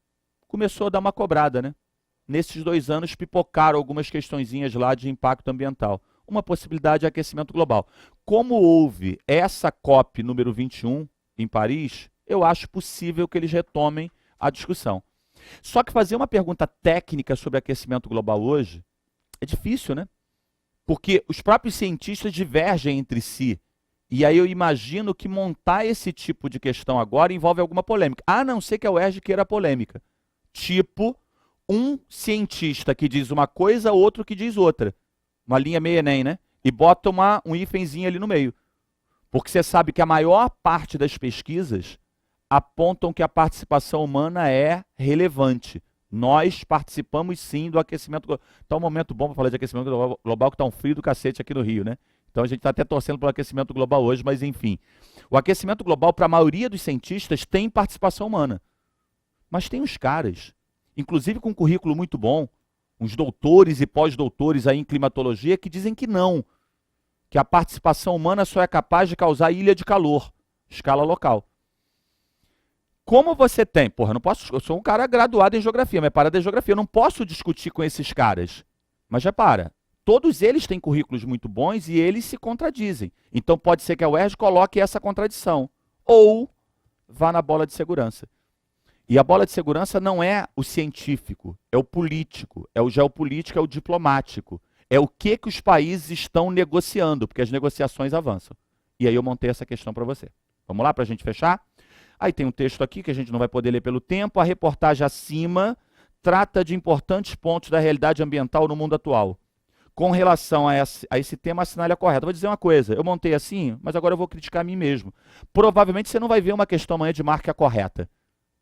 S1: começou a dar uma cobrada, né? Nesses 2 anos pipocaram algumas questõezinhas lá de impacto ambiental. Uma possibilidade de aquecimento global. Como houve essa COP número 21 em Paris, eu acho possível que eles retomem a discussão. Só que fazer uma pergunta técnica sobre aquecimento global hoje é difícil, né? Porque os próprios cientistas divergem entre si. E aí eu imagino que montar esse tipo de questão agora envolve alguma polêmica. A não ser que a UERJ queira polêmica. Tipo, um cientista que diz uma coisa, outro que diz outra. Uma linha meio Enem, né? E bota um hífenzinho ali no meio. Porque você sabe que a maior parte das pesquisas apontam que a participação humana é relevante. Nós participamos sim do aquecimento global. Está um momento bom para falar de aquecimento global, que está um frio do cacete aqui no Rio, né? Então a gente está até torcendo pelo aquecimento global hoje, mas enfim. O aquecimento global, para a maioria dos cientistas, tem participação humana. Mas tem uns caras, inclusive com um currículo muito bom, uns doutores e pós-doutores aí em climatologia, que dizem que não. Que a participação humana só é capaz de causar ilha de calor, escala local. Como você tem? Porra, eu sou um cara graduado em geografia, mas para de geografia, eu não posso discutir com esses caras. Mas repara, todos eles têm currículos muito bons e eles se contradizem. Então pode ser que a UERJ coloque essa contradição. Ou vá na bola de segurança. E a bola de segurança não é o científico, é o político, é o geopolítico, é o diplomático. É o que os países estão negociando, porque as negociações avançam. E aí eu montei essa questão para você. Vamos lá para a gente fechar? Aí tem um texto aqui que a gente não vai poder ler pelo tempo. A reportagem acima trata de importantes pontos da realidade ambiental no mundo atual. Com relação a esse tema, assinale a correta. Vou dizer uma coisa, eu montei assim, mas agora eu vou criticar a mim mesmo. Provavelmente você não vai ver uma questão amanhã de marca correta.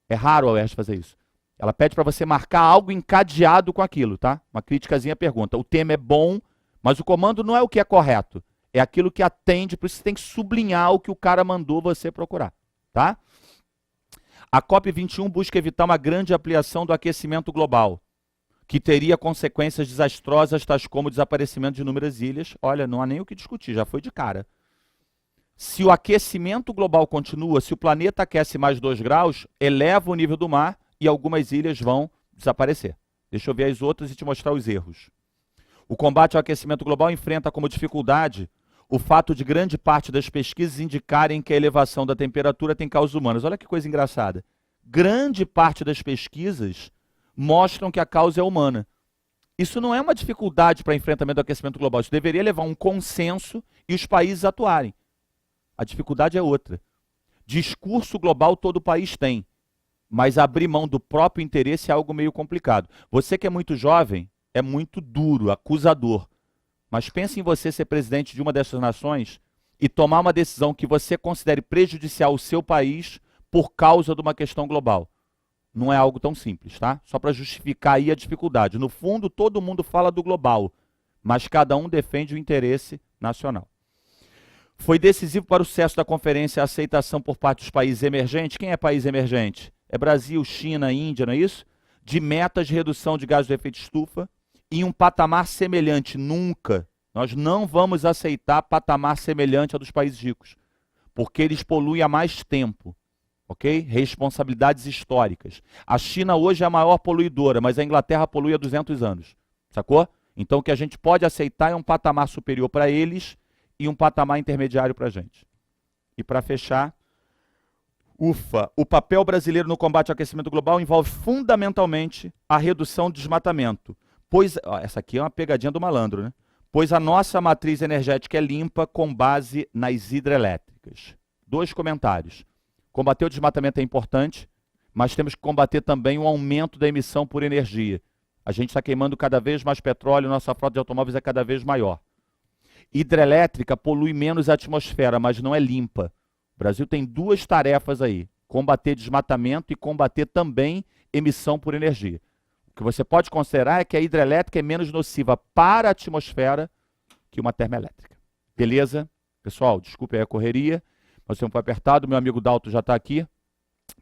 S1: É raro a UERJ fazer isso. Ela pede para você marcar algo encadeado com aquilo, tá? Uma criticazinha pergunta. O tema é bom, mas o comando não é o que é correto. É aquilo que atende, por isso você tem que sublinhar o que o cara mandou você procurar, tá? A COP21 busca evitar uma grande ampliação do aquecimento global, que teria consequências desastrosas, tais como o desaparecimento de inúmeras ilhas. Olha, não há nem o que discutir, já foi de cara. Se o aquecimento global continua, se o planeta aquece mais 2 graus, eleva o nível do mar e algumas ilhas vão desaparecer. Deixa eu ver as outras e te mostrar os erros. O combate ao aquecimento global enfrenta como dificuldade o fato de grande parte das pesquisas indicarem que a elevação da temperatura tem causas humanas. Olha que coisa engraçada. Grande parte das pesquisas mostram que a causa é humana. Isso não é uma dificuldade para enfrentamento do aquecimento global. Isso deveria levar a um consenso e os países atuarem. A dificuldade é outra. Discurso global todo país tem, mas abrir mão do próprio interesse é algo meio complicado. Você que é muito jovem, é muito duro, acusador. Mas pense em você ser presidente de uma dessas nações e tomar uma decisão que você considere prejudicial ao seu país por causa de uma questão global. Não é algo tão simples, tá? Só para justificar aí a dificuldade. No fundo, todo mundo fala do global, mas cada um defende o interesse nacional. Foi decisivo para o sucesso da conferência a aceitação por parte dos países emergentes. Quem é país emergente? É Brasil, China, Índia, não é isso? De metas de redução de gases de efeito estufa em um patamar semelhante. Nunca. Nós não vamos aceitar patamar semelhante ao dos países ricos, porque eles poluem há mais tempo. Ok? Responsabilidades históricas. A China hoje é a maior poluidora, mas a Inglaterra polui há 200 anos. Sacou? Então o que a gente pode aceitar é um patamar superior para eles e um patamar intermediário para a gente. E para fechar, o papel brasileiro no combate ao aquecimento global envolve fundamentalmente a redução do desmatamento. Pois, essa aqui é uma pegadinha do malandro, né? Pois a nossa matriz energética é limpa com base nas hidrelétricas. 2 comentários. Combater o desmatamento é importante, mas temos que combater também o aumento da emissão por energia. A gente está queimando cada vez mais petróleo, nossa frota de automóveis é cada vez maior. Hidrelétrica polui menos a atmosfera, mas não é limpa. O Brasil tem 2 tarefas aí, combater desmatamento e combater também emissão por energia. O que você pode considerar é que a hidrelétrica é menos nociva para a atmosfera que uma termoelétrica. Beleza? Pessoal, desculpe aí a correria. Nós temos um apertado, meu amigo Dalton já está aqui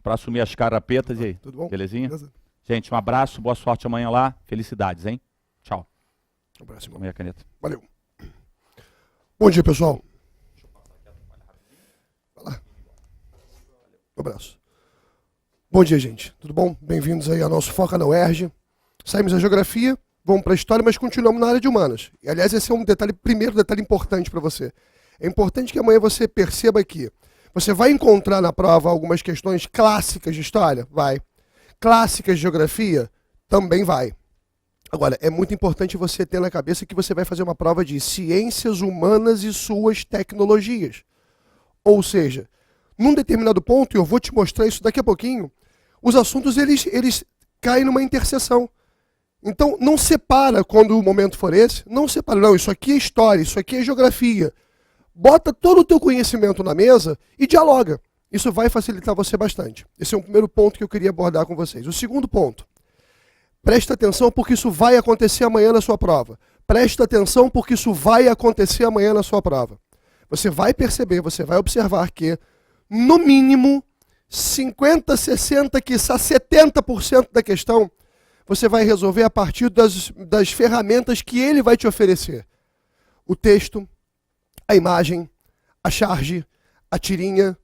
S1: para assumir as carapetas. E aí?
S3: Tudo bom?
S1: Belezinha?
S3: Beleza.
S1: Gente, um abraço, boa sorte amanhã lá. Felicidades, hein? Tchau.
S3: Um abraço, irmão.
S1: Toma aí a caneta.
S3: Valeu. Bom dia, pessoal. Vai lá. Um abraço. Bom dia, gente. Tudo bom? Bem-vindos aí ao nosso Foca na UERJ. Saímos da geografia, vamos para a história, mas continuamos na área de humanas. E, aliás, esse é um detalhe, primeiro detalhe importante para você. É importante que amanhã você perceba que você vai encontrar na prova algumas questões clássicas de história? Vai. Clássicas de geografia? Também vai. Agora, é muito importante você ter na cabeça que você vai fazer uma prova de ciências humanas e suas tecnologias. Ou seja, num determinado ponto, e eu vou te mostrar isso daqui a pouquinho, os assuntos eles caem numa interseção. Então, não separa quando o momento for esse, não separa, não, isso aqui é história, isso aqui é geografia. Bota todo o teu conhecimento na mesa e dialoga. Isso vai facilitar você bastante. Esse é o primeiro ponto que eu queria abordar com vocês. O segundo ponto, presta atenção porque isso vai acontecer amanhã na sua prova. Presta atenção porque isso vai acontecer amanhã na sua prova. Você vai perceber, você vai observar que, no mínimo, 50%, 60%, quiçá 70% da questão, você vai resolver a partir das ferramentas que ele vai te oferecer. O texto, a imagem, a charge, a tirinha.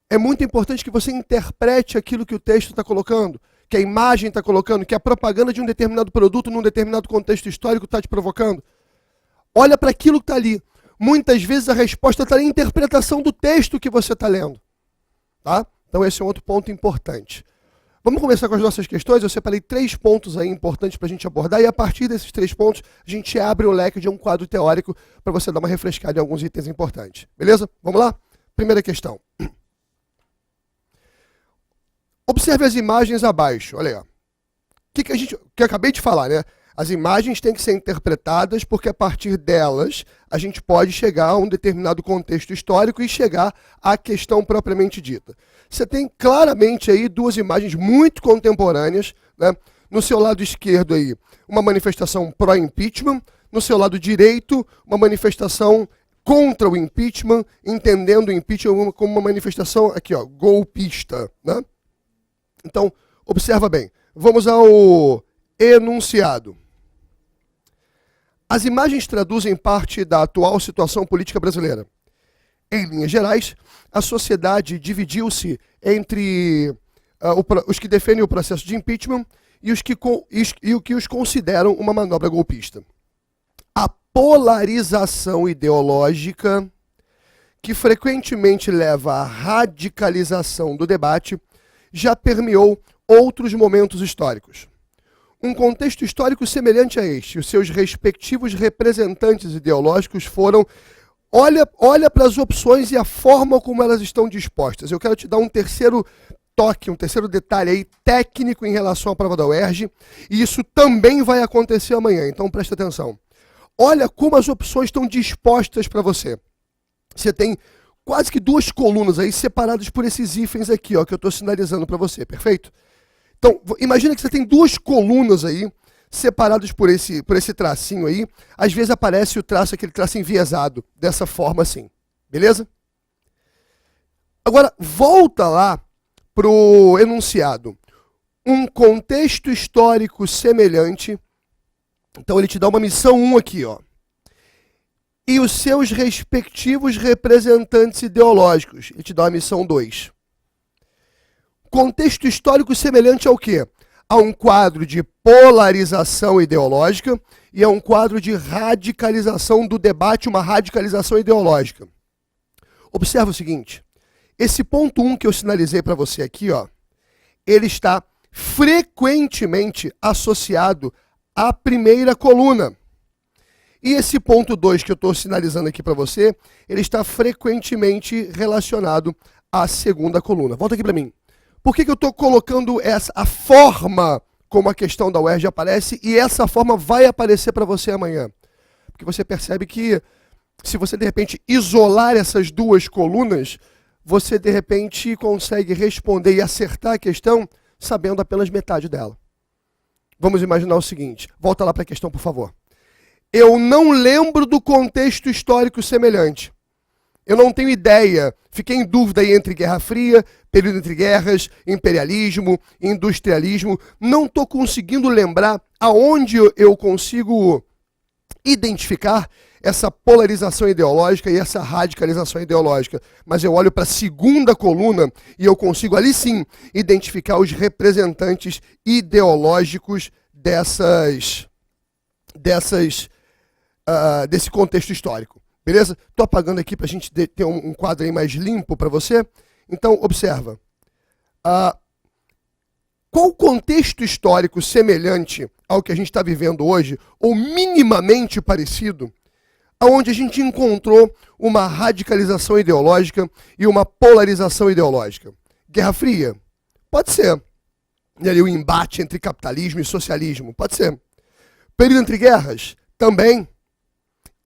S3: É muito importante que você interprete aquilo que o texto está colocando, que a imagem está colocando, que a propaganda de um determinado produto num determinado contexto histórico está te provocando. Olha para aquilo que está ali. Muitas vezes a resposta está na interpretação do texto que você está lendo. Tá? Então esse é um outro ponto importante. Vamos começar com as nossas questões. Eu separei 3 pontos aí importantes para a gente abordar e a partir desses 3 pontos a gente abre o leque de um quadro teórico para você dar uma refrescada em alguns itens importantes. Beleza? Vamos lá? Primeira questão. Observe as imagens abaixo. Olha aí. O que eu acabei de falar, né? As imagens têm que ser interpretadas porque a partir delas a gente pode chegar a um determinado contexto histórico e chegar à questão propriamente dita. Você tem claramente aí 2 imagens muito contemporâneas, né? No seu lado esquerdo aí, uma manifestação pró-impeachment, no seu lado direito, uma manifestação contra o impeachment, entendendo o impeachment como uma manifestação aqui, ó, golpista, né? Então, observa bem. Vamos ao enunciado. As imagens traduzem parte da atual situação política brasileira. Em linhas gerais, a sociedade dividiu-se entre os que defendem o processo de impeachment e os que os consideram uma manobra golpista. A polarização ideológica, que frequentemente leva à radicalização do debate, já permeou outros momentos históricos. Um contexto histórico semelhante a este, os seus respectivos representantes ideológicos foram... Olha para as opções e a forma como elas estão dispostas. Eu quero te dar um terceiro toque, um terceiro detalhe aí técnico em relação à prova da UERJ, e isso também vai acontecer amanhã, então presta atenção. Olha como as opções estão dispostas para você. Você tem quase que 2 colunas aí separadas por esses hífens aqui, ó, que eu estou sinalizando para você, perfeito? Então, imagina que você tem 2 colunas aí separadas por esse tracinho aí. Às vezes aparece o traço, aquele traço enviesado, dessa forma assim, beleza? Agora, volta lá para o enunciado. Um contexto histórico semelhante. Então ele te dá uma missão 1 aqui, ó. E os seus respectivos representantes ideológicos. Ele te dá uma missão 2. Contexto histórico semelhante ao quê? A um quadro de polarização ideológica e a um quadro de radicalização do debate, uma radicalização ideológica. Observa o seguinte. Esse ponto 1 que eu sinalizei para você aqui, ó, ele está frequentemente associado à primeira coluna. E esse ponto 2 que eu estou sinalizando aqui para você, ele está frequentemente relacionado à segunda coluna. Volta aqui para mim. Por que eu estou colocando a forma como a questão da UERJ aparece e essa forma vai aparecer para você amanhã? Porque você percebe que se você de repente isolar essas 2 colunas, você de repente consegue responder e acertar a questão sabendo apenas metade dela. Vamos imaginar o seguinte, volta lá para a questão, por favor. Eu não lembro do contexto histórico semelhante. Eu não tenho ideia, fiquei em dúvida aí entre Guerra Fria, período entre guerras, imperialismo, industrialismo. Não estou conseguindo lembrar aonde eu consigo identificar essa polarização ideológica e essa radicalização ideológica. Mas eu olho para a segunda coluna e eu consigo ali sim identificar os representantes ideológicos desse contexto histórico. Beleza? Estou apagando aqui para a gente ter um quadro aí mais limpo para você. Então, observa. Qual contexto histórico semelhante ao que a gente está vivendo hoje, ou minimamente parecido, onde a gente encontrou uma radicalização ideológica e uma polarização ideológica? Guerra Fria? Pode ser. E ali o embate entre capitalismo e socialismo? Pode ser. Período entre guerras? Também.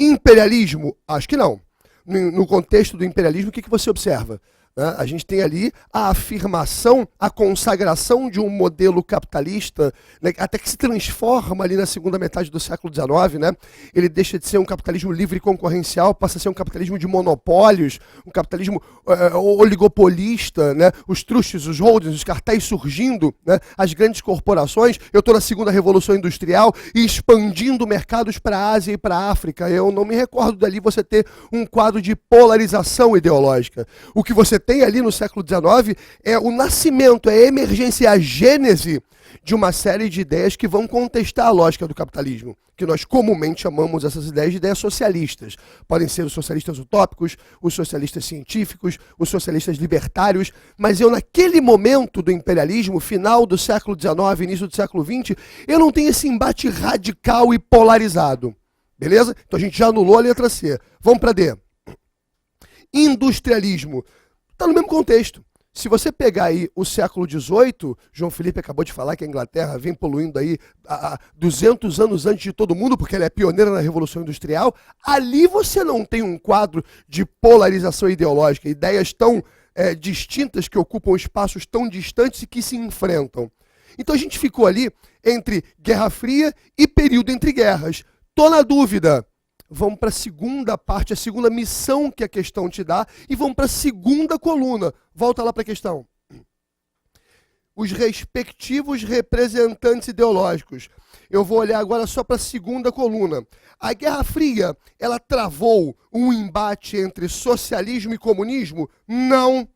S3: Imperialismo? Acho que não. No contexto do imperialismo, o que você observa? A gente tem ali a afirmação, a consagração de um modelo capitalista, né, até que se transforma ali na segunda metade do século XIX, né? Ele deixa de ser um capitalismo livre e concorrencial, passa a ser um capitalismo de monopólios, um capitalismo oligopolista, né? Os trustes, os holdings, os cartéis surgindo, né? As grandes corporações. Eu estou na segunda revolução industrial e expandindo mercados para a Ásia e para a África. Eu não me recordo dali você ter um quadro de polarização ideológica. O que você tem ali no século XIX é o nascimento, é a emergência, é a gênese de uma série de ideias que vão contestar a lógica do capitalismo, que nós comumente chamamos essas ideias de ideias socialistas. Podem ser os socialistas utópicos, os socialistas científicos, os socialistas libertários, mas eu naquele momento do imperialismo, final do século XIX, início do século XX, eu não tenho esse embate radical e polarizado. Beleza? Então a gente já anulou a letra C. Vamos para D. Industrialismo. Está no mesmo contexto. Se você pegar aí o século XVIII, João Felipe acabou de falar que a Inglaterra vem poluindo aí há 200 anos antes de todo mundo, porque ela é pioneira na Revolução Industrial, ali você não tem um quadro de polarização ideológica, ideias tão distintas que ocupam espaços tão distantes e que se enfrentam. Então a gente ficou ali entre Guerra Fria e período entre guerras. Estou na dúvida. Vamos para a segunda parte, a segunda missão que a questão te dá, e vamos para a segunda coluna. Volta lá para a questão. Os respectivos representantes ideológicos. Eu vou olhar agora só para a segunda coluna. A Guerra Fria, ela travou um embate entre socialismo e comunismo? Não.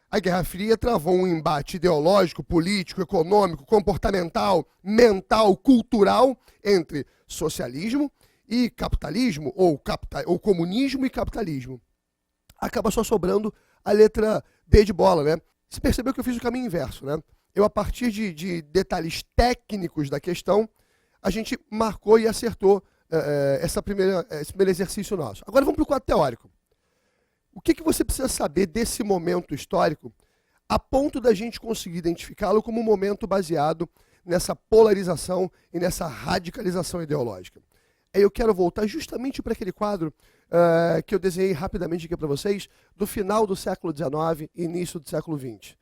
S3: A Guerra Fria travou um embate ideológico, político, econômico, comportamental, mental, cultural entre socialismo e capitalismo, ou comunismo e capitalismo. Acaba só sobrando a letra B de bola, né? Você percebeu que eu fiz o caminho inverso, né? Eu, a partir de detalhes técnicos da questão, a gente marcou e acertou esse primeiro exercício nosso. Agora vamos para o quadro teórico. O que você precisa saber desse momento histórico a ponto da gente conseguir identificá-lo como um momento baseado nessa polarização e nessa radicalização ideológica. Aí eu quero voltar justamente para aquele quadro que eu desenhei rapidamente aqui para vocês, do final do século XIX e início do século XX.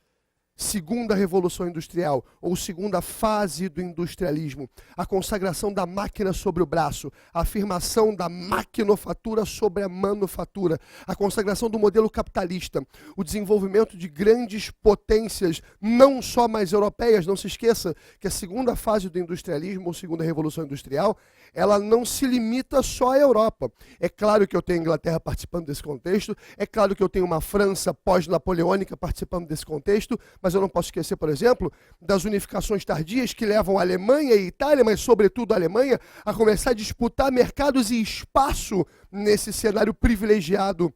S3: Segunda Revolução Industrial, ou segunda fase do industrialismo, a consagração da máquina sobre o braço, a afirmação da maquinofatura sobre a manufatura, a consagração do modelo capitalista, o desenvolvimento de grandes potências, não só mais europeias. Não se esqueça que a segunda fase do industrialismo, ou segunda Revolução Industrial, ela não se limita só à Europa. É claro que eu tenho a Inglaterra participando desse contexto, é claro que eu tenho uma França pós-napoleônica participando desse contexto, mas eu não posso esquecer, por exemplo, das unificações tardias que levam a Alemanha e a Itália, mas sobretudo a Alemanha, a começar a disputar mercados e espaço nesse cenário privilegiado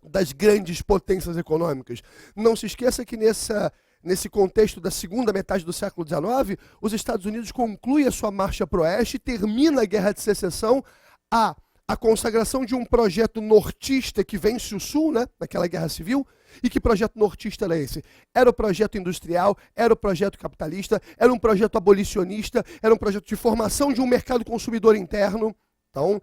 S3: das grandes potências econômicas. Não se esqueça que nesse contexto da segunda metade do século XIX, os Estados Unidos concluem a sua marcha para o oeste e termina a Guerra de Secessão, a consagração de um projeto nortista que vence o sul, né, naquela guerra civil. E que projeto nortista era esse? Era o projeto industrial, era o projeto capitalista, era um projeto abolicionista, era um projeto de formação de um mercado consumidor interno. Então,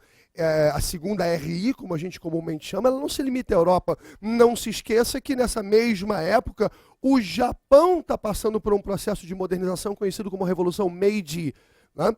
S3: a segunda RI, como a gente comumente chama, ela não se limita à Europa. Não se esqueça que nessa mesma época, o Japão está passando por um processo de modernização conhecido como Revolução Meiji, né?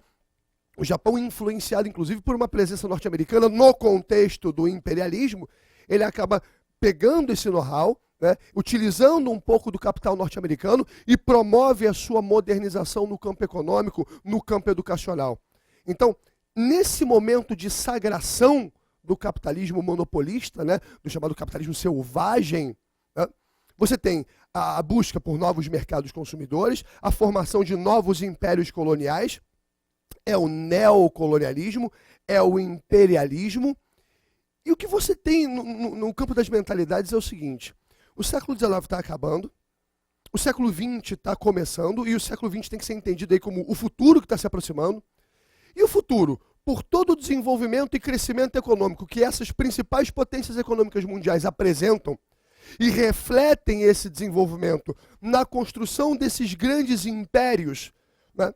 S3: O Japão, influenciado inclusive por uma presença norte-americana no contexto do imperialismo, ele acaba pegando esse know-how, né, utilizando um pouco do capital norte-americano e promove a sua modernização no campo econômico, no campo educacional. Então, nesse momento de sagração do capitalismo monopolista, né, do chamado capitalismo selvagem, né, você tem a busca por novos mercados consumidores, a formação de novos impérios coloniais, é o neocolonialismo, é o imperialismo. E o que você tem no campo das mentalidades é o seguinte: o século XIX está acabando, o século XX está começando, e o século XX tem que ser entendido aí como o futuro que está se aproximando. E o futuro, por todo o desenvolvimento e crescimento econômico que essas principais potências econômicas mundiais apresentam, e refletem esse desenvolvimento na construção desses grandes impérios, né?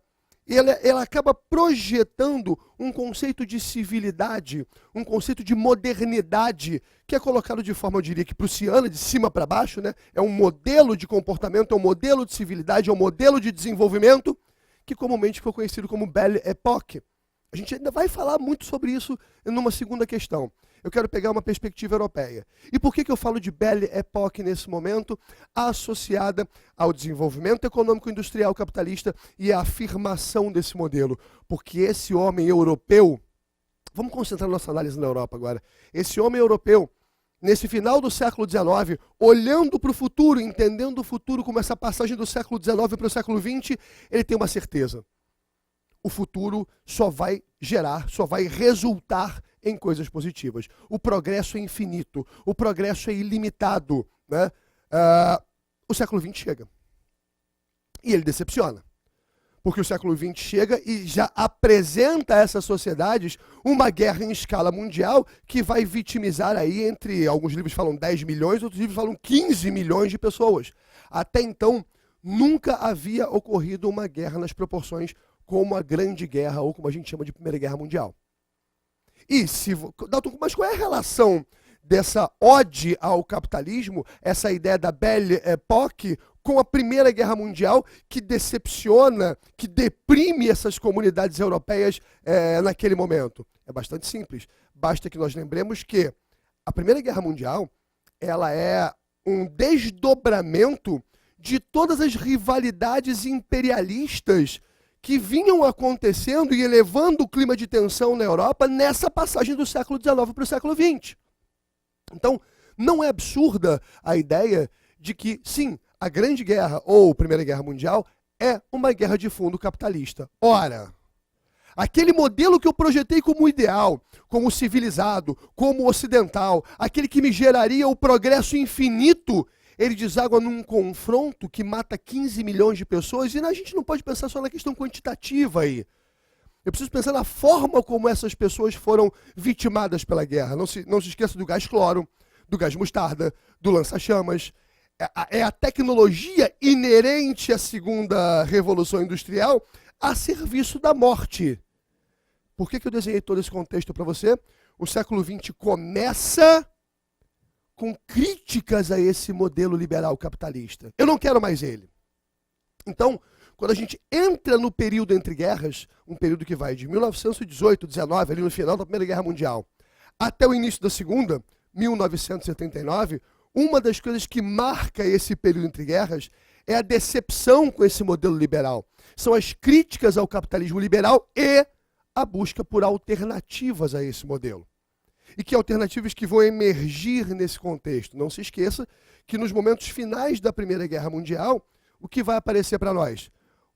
S3: Ela acaba projetando um conceito de civilidade, um conceito de modernidade, que é colocado de forma, eu diria que prussiana, de cima para baixo, né? É um modelo de comportamento, é um modelo de civilidade, é um modelo de desenvolvimento, que comumente foi conhecido como Belle Époque. A gente ainda vai falar muito sobre isso numa segunda questão. Eu quero pegar uma perspectiva europeia. E por que eu falo de Belle Époque nesse momento? Associada ao desenvolvimento econômico industrial capitalista e à afirmação desse modelo. Porque esse homem europeu, vamos concentrar nossa análise na Europa agora, esse homem europeu, nesse final do século XIX, olhando para o futuro, entendendo o futuro como essa passagem do século XIX para o século XX, ele tem uma certeza: o futuro só vai gerar, só vai resultar em coisas positivas. O progresso é infinito, o progresso é ilimitado, né? O século XX chega. E ele decepciona. Porque o século XX chega e já apresenta a essas sociedades uma guerra em escala mundial que vai vitimizar aí, entre alguns livros falam 10 milhões, outros livros falam 15 milhões de pessoas. Até então, nunca havia ocorrido uma guerra nas proporções como a Grande Guerra, ou como a gente chama de Primeira Guerra Mundial. Dalton, mas qual é a relação dessa ode ao capitalismo, essa ideia da Belle Époque, com a Primeira Guerra Mundial, que decepciona, que deprime essas comunidades europeias naquele momento? É bastante simples. Basta que nós lembremos que a Primeira Guerra Mundial, ela é um desdobramento de todas as rivalidades imperialistas que vinham acontecendo e elevando o clima de tensão na Europa nessa passagem do século XIX para o século XX. Então, não é absurda a ideia de que, sim, a Grande Guerra ou Primeira Guerra Mundial é uma guerra de fundo capitalista. Ora, aquele modelo que eu projetei como ideal, como civilizado, como ocidental, aquele que me geraria o progresso infinito, ele deságua num confronto que mata 15 milhões de pessoas, e a gente não pode pensar só na questão quantitativa aí. Eu preciso pensar na forma como essas pessoas foram vitimadas pela guerra. Não se esqueça do gás cloro, do gás mostarda, do lança-chamas. é a tecnologia inerente à segunda revolução industrial a serviço da morte. Por que eu desenhei todo esse contexto para você? O século XX começa com críticas a esse modelo liberal capitalista. Eu não quero mais ele. Então, quando a gente entra no período entre guerras, um período que vai de 1918, 19, ali no final da Primeira Guerra Mundial, até o início da Segunda, 1979, uma das coisas que marca esse período entre guerras é a decepção com esse modelo liberal. São as críticas ao capitalismo liberal e a busca por alternativas a esse modelo. E que alternativas que vão emergir nesse contexto? Não se esqueça que nos momentos finais da Primeira Guerra Mundial, o que vai aparecer para nós?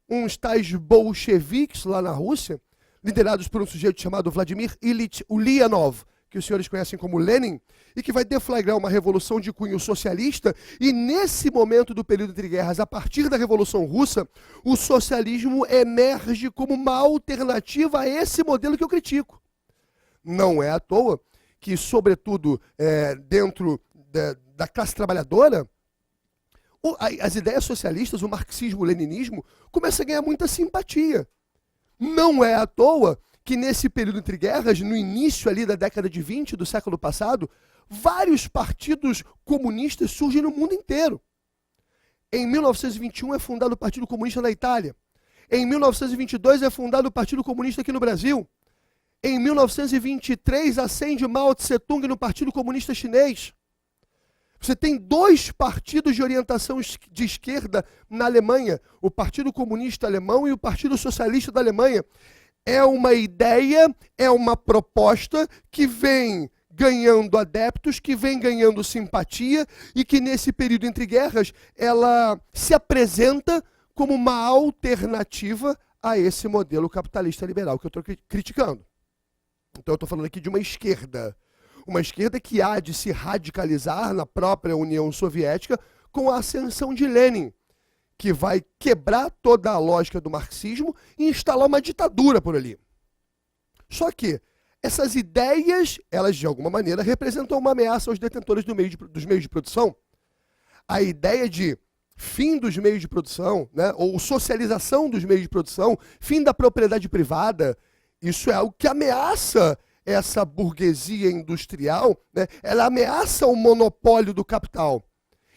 S3: Uns tais bolcheviques lá na Rússia, liderados por um sujeito chamado Vladimir Ilyich Ulyanov, que os senhores conhecem como Lenin, e que vai deflagrar uma revolução de cunho socialista, e nesse momento do período entre guerras, a partir da Revolução Russa, o socialismo emerge como uma alternativa a esse modelo que eu critico. Não é à toa que, sobretudo, dentro da classe trabalhadora, as ideias socialistas, o marxismo, o leninismo, começam a ganhar muita simpatia. Não é à toa que nesse período entre guerras, no início ali da década de 20 do século passado, vários partidos comunistas surgem no mundo inteiro. Em 1921 é fundado o Partido Comunista na Itália. Em 1922 é fundado o Partido Comunista aqui no Brasil. Em 1923 ascende Mao Tse-tung no Partido Comunista Chinês. Você tem dois partidos de orientação de esquerda na Alemanha, o Partido Comunista Alemão e o Partido Socialista da Alemanha. É uma ideia, é uma proposta que vem ganhando adeptos, que vem ganhando simpatia e que nesse período entre guerras ela se apresenta como uma alternativa a esse modelo capitalista liberal que eu estou criticando. Então eu estou falando aqui de uma esquerda que há de se radicalizar na própria União Soviética com a ascensão de Lenin, que vai quebrar toda a lógica do marxismo e instalar uma ditadura por ali. Só que essas ideias, elas de alguma maneira representam uma ameaça aos detentores dos meios de produção. A ideia de fim dos meios de produção, né, ou socialização dos meios de produção, fim da propriedade privada, isso é algo que ameaça essa burguesia industrial, né, ela ameaça o monopólio do capital.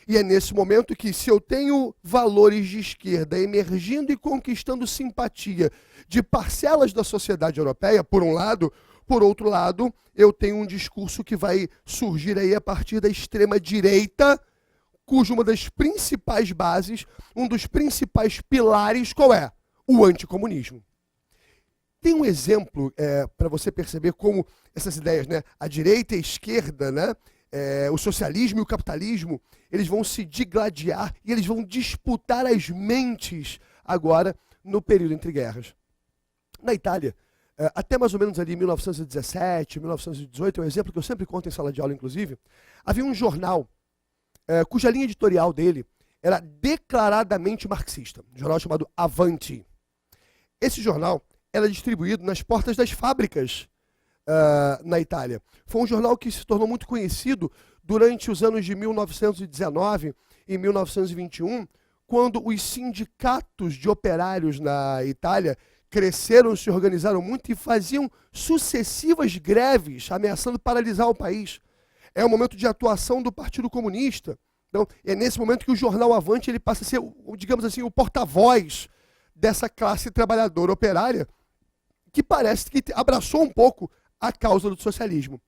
S3: E é nesse momento que, se eu tenho valores de esquerda emergindo e conquistando simpatia de parcelas da sociedade europeia, por um lado, por outro lado, eu tenho um discurso que vai surgir aí a partir da extrema-direita, cuja uma das principais bases, um dos principais pilares, qual é? O anticomunismo. Tem um exemplo para você perceber como essas ideias, né, a direita e a esquerda, né, o socialismo e o capitalismo, eles vão se digladiar e eles vão disputar as mentes agora no período entre guerras. Na Itália, até mais ou menos ali 1917, 1918, é um exemplo que eu sempre conto em sala de aula, inclusive, havia um jornal cuja linha editorial dele era declaradamente marxista, um jornal chamado Avanti. Esse jornal era distribuído nas portas das fábricas na Itália. Foi um jornal que se tornou muito conhecido durante os anos de 1919 e 1921, quando os sindicatos de operários na Itália cresceram, se organizaram muito e faziam sucessivas greves, ameaçando paralisar o país. É um momento de atuação do Partido Comunista. Então, é nesse momento que o jornal Avante ele passa a ser, digamos assim, o porta-voz dessa classe trabalhadora operária, que parece que abraçou um pouco a causa do socialismo.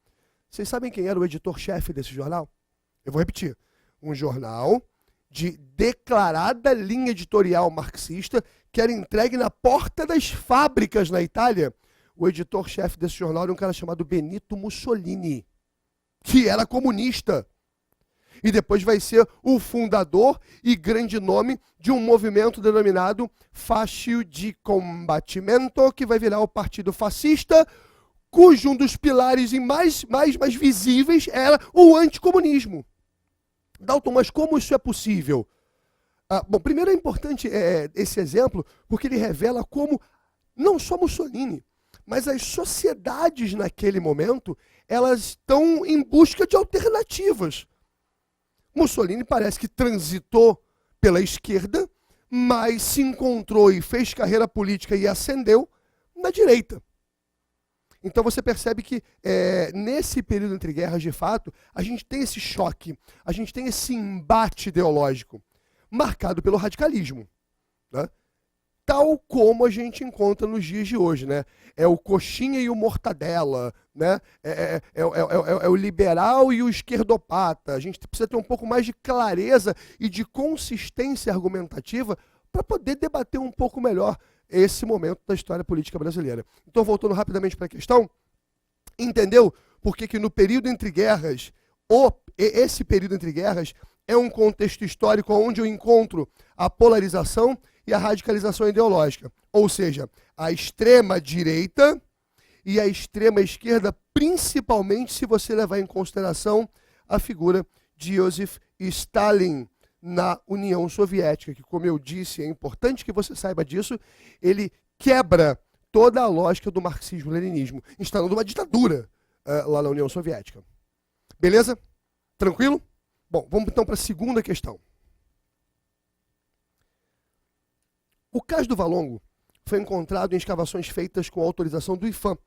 S3: Vocês sabem quem era o editor-chefe desse jornal? Eu vou repetir. Um jornal de declarada linha editorial marxista que era entregue na porta das fábricas na Itália. O editor-chefe desse jornal era um cara chamado Benito Mussolini, que era comunista. E depois vai ser o fundador e grande nome de um movimento denominado Fascio di Combattimento, que vai virar o Partido Fascista, cujo um dos pilares mais visíveis era o anticomunismo. Dalton, mas como isso é possível? Bom, primeiro é importante esse exemplo, porque ele revela como não só Mussolini, mas as sociedades naquele momento, elas estão em busca de alternativas. Mussolini parece que transitou pela esquerda, mas se encontrou e fez carreira política e ascendeu na direita. Então você percebe que nesse período entre guerras, de fato, a gente tem esse choque, a gente tem esse embate ideológico, marcado pelo radicalismo, né? Tal como a gente encontra nos dias de hoje, né? É o coxinha e o mortadela, né? É o liberal e o esquerdopata. A gente precisa ter um pouco mais de clareza e de consistência argumentativa para poder debater um pouco melhor esse momento da história política brasileira. Então, voltando rapidamente para a questão, entendeu por que no período entre guerras, esse período entre guerras é um contexto histórico onde eu encontro a polarização e a radicalização ideológica. Ou seja, a extrema-direita e a extrema-esquerda, principalmente se você levar em consideração a figura de Joseph Stalin na União Soviética, que, como eu disse, é importante que você saiba disso, ele quebra toda a lógica do marxismo-leninismo, instalando uma ditadura lá na União Soviética. Beleza? Tranquilo? Bom, vamos então para a segunda questão. O Cais do Valongo foi encontrado em escavações feitas com autorização do IPHAN,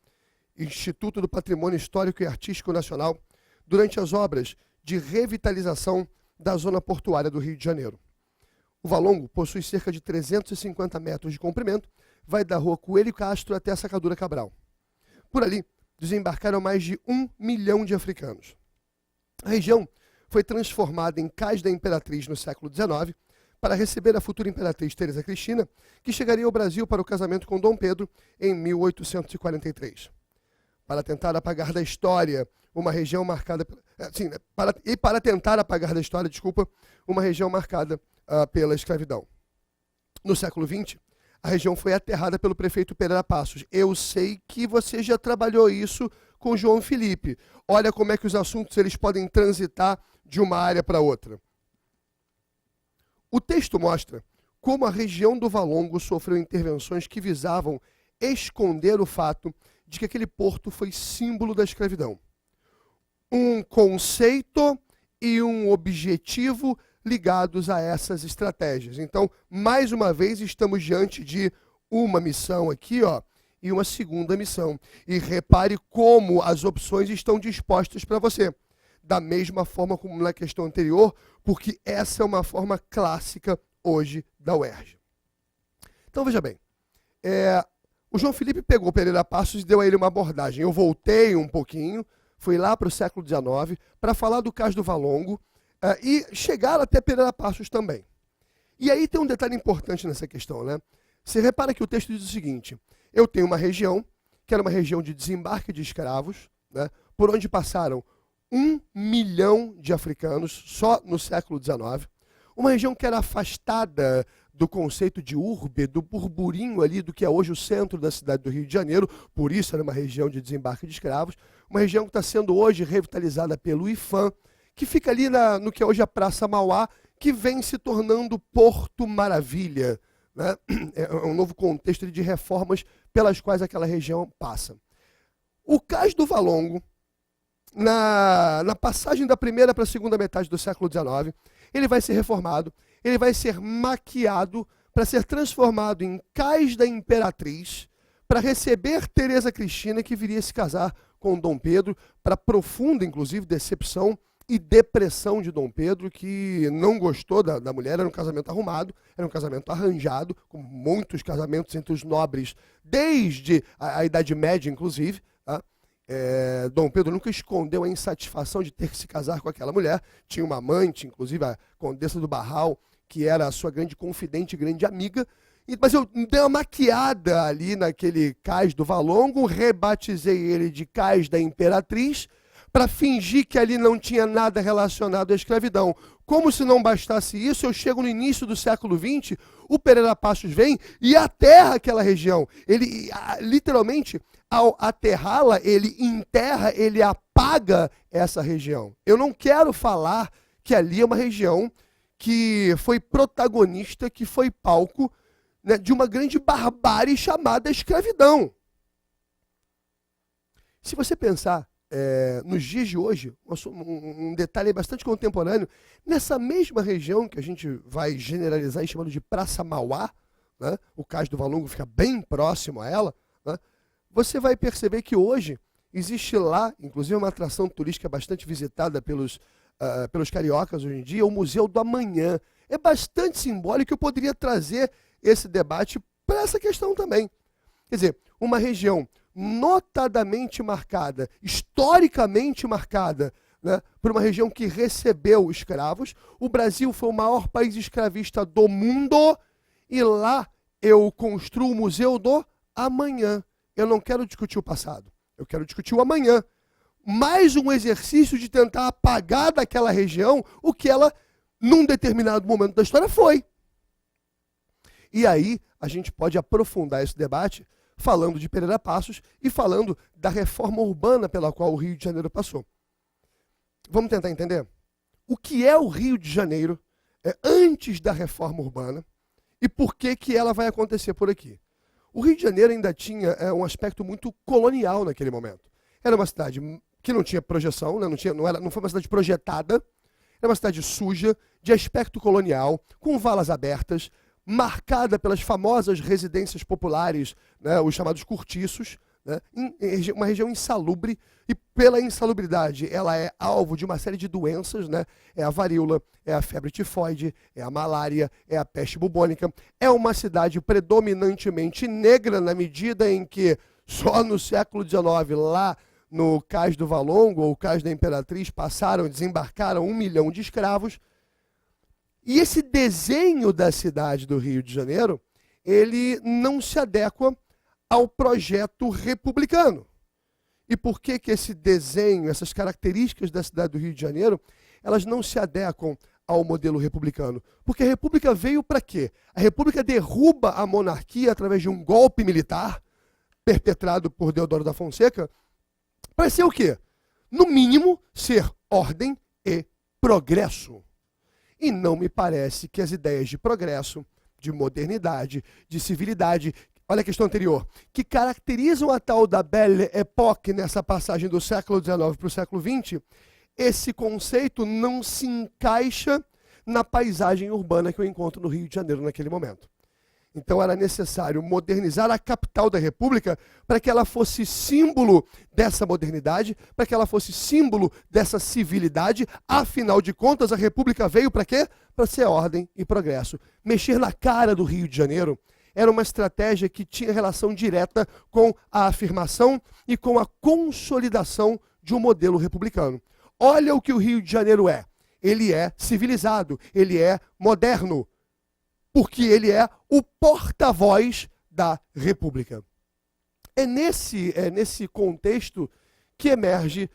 S3: Instituto do Patrimônio Histórico e Artístico Nacional, durante as obras de revitalização da zona portuária do Rio de Janeiro. O Valongo possui cerca de 350 metros de comprimento, vai da rua Coelho Castro até a Sacadura Cabral. Por ali, desembarcaram mais de 1 milhão de africanos. A região foi transformada em Cais da Imperatriz no século XIX, para receber a futura imperatriz Teresa Cristina, que chegaria ao Brasil para o casamento com Dom Pedro em 1843. Para tentar apagar da história uma região marcada... para tentar apagar da história, uma região marcada pela escravidão. No século XX, a região foi aterrada pelo prefeito Pereira Passos. Eu sei que você já trabalhou isso com João Felipe. Olha como é que os assuntos eles podem transitar de uma área para outra. O texto mostra como a região do Valongo sofreu intervenções que visavam esconder o fato de que aquele porto foi símbolo da escravidão. Um conceito e um objetivo ligados a essas estratégias. Então, mais uma vez, estamos diante de uma missão aqui, e uma segunda missão. E repare como as opções estão dispostas para você. Da mesma forma como na questão anterior, porque essa é uma forma clássica hoje da UERJ. Então, veja bem, o João Felipe pegou Pereira Passos e deu a ele uma abordagem. Eu voltei um pouquinho, fui lá para o século XIX, para falar do Cais do Valongo e chegar até Pereira Passos também. E aí tem um detalhe importante nessa questão, né? Você repara que o texto diz o seguinte: eu tenho uma região, que era uma região de desembarque de escravos, né, por onde passaram 1 milhão de africanos, só no século XIX. Uma região que era afastada do conceito de urbe, do burburinho ali do que é hoje o centro da cidade do Rio de Janeiro, por isso era uma região de desembarque de escravos. Uma região que está sendo hoje revitalizada pelo IPHAN, que fica ali no que é hoje a Praça Mauá, que vem se tornando Porto Maravilha, né? É um novo contexto de reformas pelas quais aquela região passa. O Cais do Valongo, na passagem da primeira para a segunda metade do século XIX, ele vai ser reformado, ele vai ser maquiado para ser transformado em Cais da Imperatriz, para receber Teresa Cristina, que viria se casar com Dom Pedro, para profunda, inclusive, decepção e depressão de Dom Pedro, que não gostou da mulher. Era um casamento arrumado, era um casamento arranjado, como muitos casamentos entre os nobres, desde a Idade Média, inclusive. Tá? Dom Pedro nunca escondeu a insatisfação de ter que se casar com aquela mulher. Tinha uma amante, inclusive a Condessa do Barral, que era a sua grande confidente, grande amiga. Mas eu dei uma maquiada ali naquele Cais do Valongo, rebatizei ele de Cais da Imperatriz, para fingir que ali não tinha nada relacionado à escravidão. Como se não bastasse isso, eu chego no início do século XX, o Pereira Passos vem e aterra aquela região. Ele, literalmente, ao aterrá-la, ele enterra, ele apaga essa região. Eu não quero falar que ali é uma região que foi protagonista, que foi palco, né, de uma grande barbárie chamada escravidão. Se você pensar nos dias de hoje, um detalhe bastante contemporâneo, nessa mesma região que a gente vai generalizar e chamando de Praça Mauá, né, o Cais do Valongo fica bem próximo a ela, né, você vai perceber que hoje existe lá, inclusive uma atração turística bastante visitada pelos cariocas hoje em dia, o Museu do Amanhã. É bastante simbólico, eu poderia trazer esse debate para essa questão também. Quer dizer, uma região notadamente marcada, historicamente marcada, né, por uma região que recebeu escravos. O Brasil foi o maior país escravista do mundo e lá eu construo o Museu do Amanhã. Eu não quero discutir o passado, eu quero discutir o amanhã. Mais um exercício de tentar apagar daquela região o que ela, num determinado momento da história, foi. E aí a gente pode aprofundar esse debate falando de Pereira Passos e falando da reforma urbana pela qual o Rio de Janeiro passou. Vamos tentar entender? O que é o Rio de Janeiro antes da reforma urbana e por que ela vai acontecer por aqui. O Rio de Janeiro ainda tinha um aspecto muito colonial naquele momento. Era uma cidade que não tinha projeção, né? Não foi uma cidade projetada, era uma cidade suja, de aspecto colonial, com valas abertas, marcada pelas famosas residências populares, né, os chamados cortiços, né, uma região insalubre, e pela insalubridade ela é alvo de uma série de doenças, né, é a varíola, é a febre tifoide, é a malária, é a peste bubônica. É uma cidade predominantemente negra, na medida em que só no século XIX, lá no Cais do Valongo, ou Cais da Imperatriz, desembarcaram 1 milhão de escravos. E esse desenho da cidade do Rio de Janeiro, ele não se adequa ao projeto republicano. E por que esse desenho, essas características da cidade do Rio de Janeiro, elas não se adequam ao modelo republicano? Porque a República veio para quê? A República derruba a monarquia através de um golpe militar, perpetrado por Deodoro da Fonseca, para ser o quê? No mínimo, ser ordem e progresso. E não me parece que as ideias de progresso, de modernidade, de civilidade, olha a questão anterior, que caracterizam a tal da Belle Époque nessa passagem do século XIX para o século XX, esse conceito não se encaixa na paisagem urbana que eu encontro no Rio de Janeiro naquele momento. Então era necessário modernizar a capital da República para que ela fosse símbolo dessa modernidade, para que ela fosse símbolo dessa civilidade. Afinal de contas, a República veio para quê? Para ser ordem e progresso. Mexer na cara do Rio de Janeiro era uma estratégia que tinha relação direta com a afirmação e com a consolidação de um modelo republicano. Olha o que o Rio de Janeiro é. Ele é civilizado, ele é moderno, porque ele é o porta-voz da República. É nesse contexto que emerge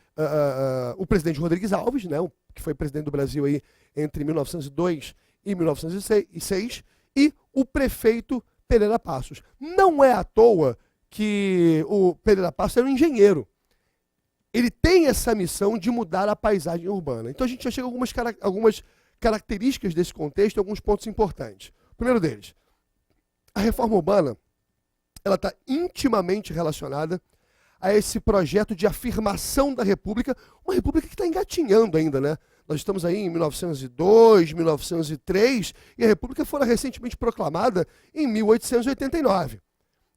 S3: o presidente Rodrigues Alves, né, que foi presidente do Brasil aí entre 1902 e 1906, e o prefeito Pereira Passos. Não é à toa que o Pereira Passos era um engenheiro. Ele tem essa missão de mudar a paisagem urbana. Então a gente já chega a algumas características desse contexto e alguns pontos importantes. O primeiro deles, a reforma urbana, ela está intimamente relacionada a esse projeto de afirmação da República, uma República que está engatinhando ainda, né? Nós estamos aí em 1902, 1903, e a República fora recentemente proclamada em 1889.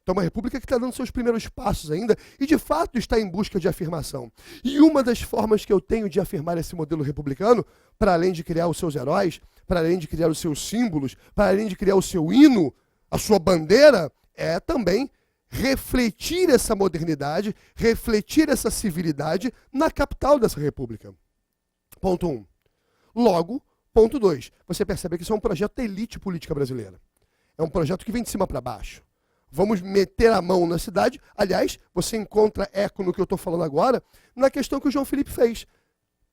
S3: Então, uma república que está dando seus primeiros passos ainda e, de fato, está em busca de afirmação. E uma das formas que eu tenho de afirmar esse modelo republicano, para além de criar os seus heróis, para além de criar os seus símbolos, para além de criar o seu hino, a sua bandeira, é também refletir essa modernidade, refletir essa civilidade na capital dessa república. Ponto 1. Logo, ponto 2. Você percebe que isso é um projeto da elite política brasileira. É um projeto que vem de cima para baixo. Vamos meter a mão na cidade. Aliás, você encontra eco no que eu estou falando agora, na questão que o João Felipe fez.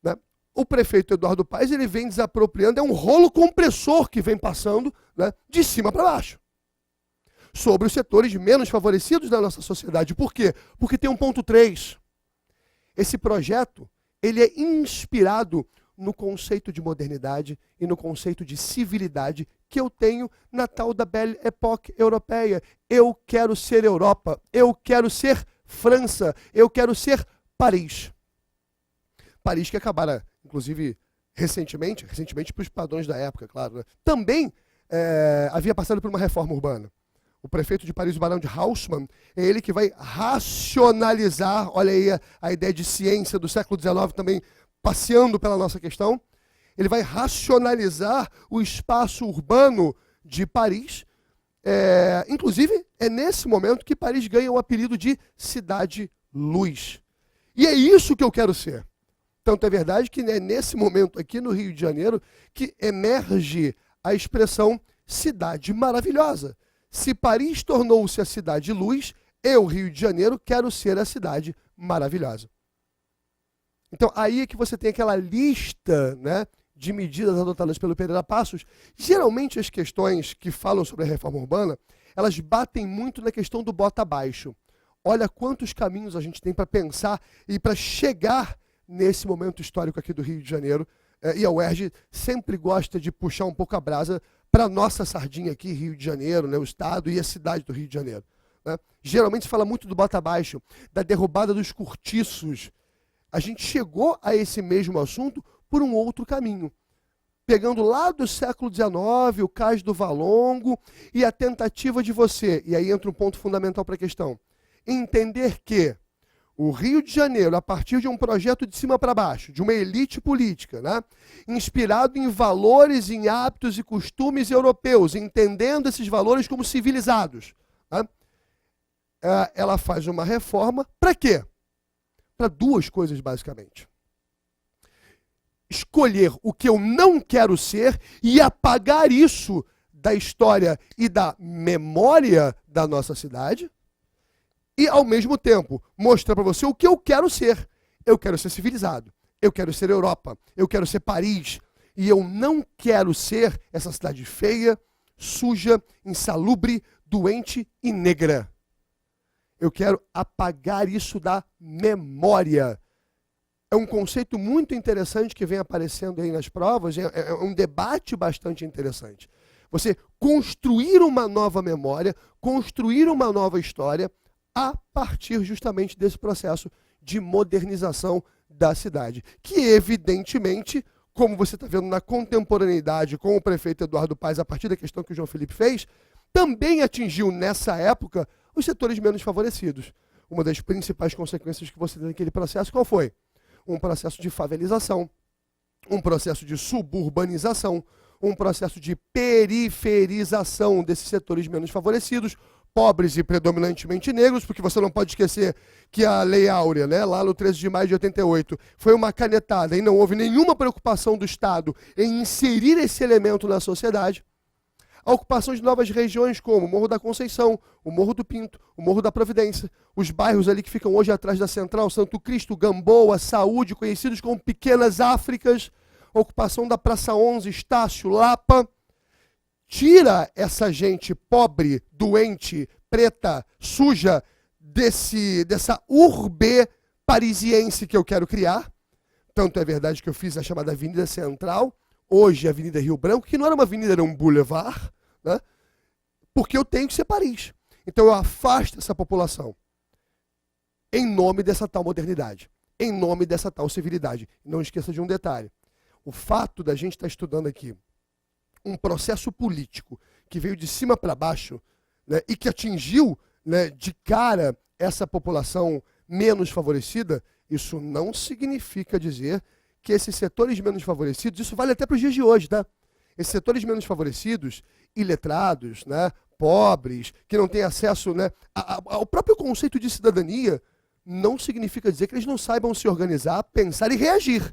S3: Né? O prefeito Eduardo Paes, ele vem desapropriando, é um rolo compressor que vem passando, né, de cima para baixo, sobre os setores menos favorecidos da nossa sociedade. Por quê? Porque tem um ponto 3. Esse projeto, ele é inspirado no conceito de modernidade e no conceito de civilidade que eu tenho na tal da Belle Époque europeia. Eu quero ser Europa, eu quero ser França, eu quero ser Paris. Paris que acabara, inclusive, recentemente para os padrões da época, claro, né? Também havia passado por uma reforma urbana. O prefeito de Paris, o barão de Haussmann, é ele que vai racionalizar, olha aí a ideia de ciência do século XIX também passeando pela nossa questão. Ele vai racionalizar o espaço urbano de Paris. Inclusive, é nesse momento que Paris ganha o apelido de Cidade-Luz. E é isso que eu quero ser. Tanto é verdade que é nesse momento aqui no Rio de Janeiro que emerge a expressão cidade maravilhosa. Se Paris tornou-se a cidade-luz, eu, Rio de Janeiro, quero ser a cidade maravilhosa. Então, aí é que você tem aquela lista, né, de medidas adotadas pelo Pereira Passos. Geralmente, as questões que falam sobre a reforma urbana, elas batem muito na questão do bota abaixo. Olha quantos caminhos a gente tem para pensar e para chegar nesse momento histórico aqui do Rio de Janeiro. E a UERJ sempre gosta de puxar um pouco a brasa para a nossa sardinha aqui, Rio de Janeiro, né, o estado e a cidade do Rio de Janeiro. Né? Geralmente se fala muito do bota abaixo, da derrubada dos cortiços. A gente chegou a esse mesmo assunto por um outro caminho. Pegando lá do século XIX, o Cais do Valongo e a tentativa de você, e aí entra um ponto fundamental para a questão, entender que o Rio de Janeiro, a partir de um projeto de cima para baixo, de uma elite política, né, inspirado em valores, em hábitos e costumes europeus, entendendo esses valores como civilizados, né, ela faz uma reforma para quê? Para duas coisas, basicamente. Escolher o que eu não quero ser e apagar isso da história e da memória da nossa cidade. E, ao mesmo tempo, mostrar para você o que eu quero ser. Eu quero ser civilizado. Eu quero ser Europa. Eu quero ser Paris. E eu não quero ser essa cidade feia, suja, insalubre, doente e negra. Eu quero apagar isso da memória. É um conceito muito interessante que vem aparecendo aí nas provas. É um debate bastante interessante. Você construir uma nova memória, construir uma nova história, a partir justamente desse processo de modernização da cidade. Que, evidentemente, como você está vendo na contemporaneidade com o prefeito Eduardo Paes, a partir da questão que o João Felipe fez, também atingiu, nessa época, os setores menos favorecidos. Uma das principais consequências que você tem naquele processo, qual foi? Um processo de favelização, um processo de suburbanização, um processo de periferização desses setores menos favorecidos, pobres e predominantemente negros, porque você não pode esquecer que a Lei Áurea, né, lá no 13 de maio de 88, foi uma canetada e não houve nenhuma preocupação do Estado em inserir esse elemento na sociedade. A ocupação de novas regiões como o Morro da Conceição, o Morro do Pinto, o Morro da Providência, os bairros ali que ficam hoje atrás da Central, Santo Cristo, Gamboa, Saúde, conhecidos como Pequenas Áfricas, a ocupação da Praça 11, Estácio, Lapa. Tira essa gente pobre, doente, preta, suja, dessa urbe parisiense que eu quero criar. Tanto é verdade que eu fiz a chamada Avenida Central, hoje a Avenida Rio Branco, que não era uma avenida, era um boulevard, né? Porque eu tenho que ser Paris. Então eu afasto essa população em nome dessa tal modernidade, em nome dessa tal civilidade. Não esqueça de um detalhe. O fato da gente estar estudando aqui um processo político que veio de cima para baixo, né, e que atingiu, né, de cara essa população menos favorecida, isso não significa dizer que esses setores menos favorecidos, isso vale até para os dias de hoje, tá? Esses setores menos favorecidos, iletrados, né, pobres, que não têm acesso, né, ao próprio conceito de cidadania, não significa dizer que eles não saibam se organizar, pensar e reagir.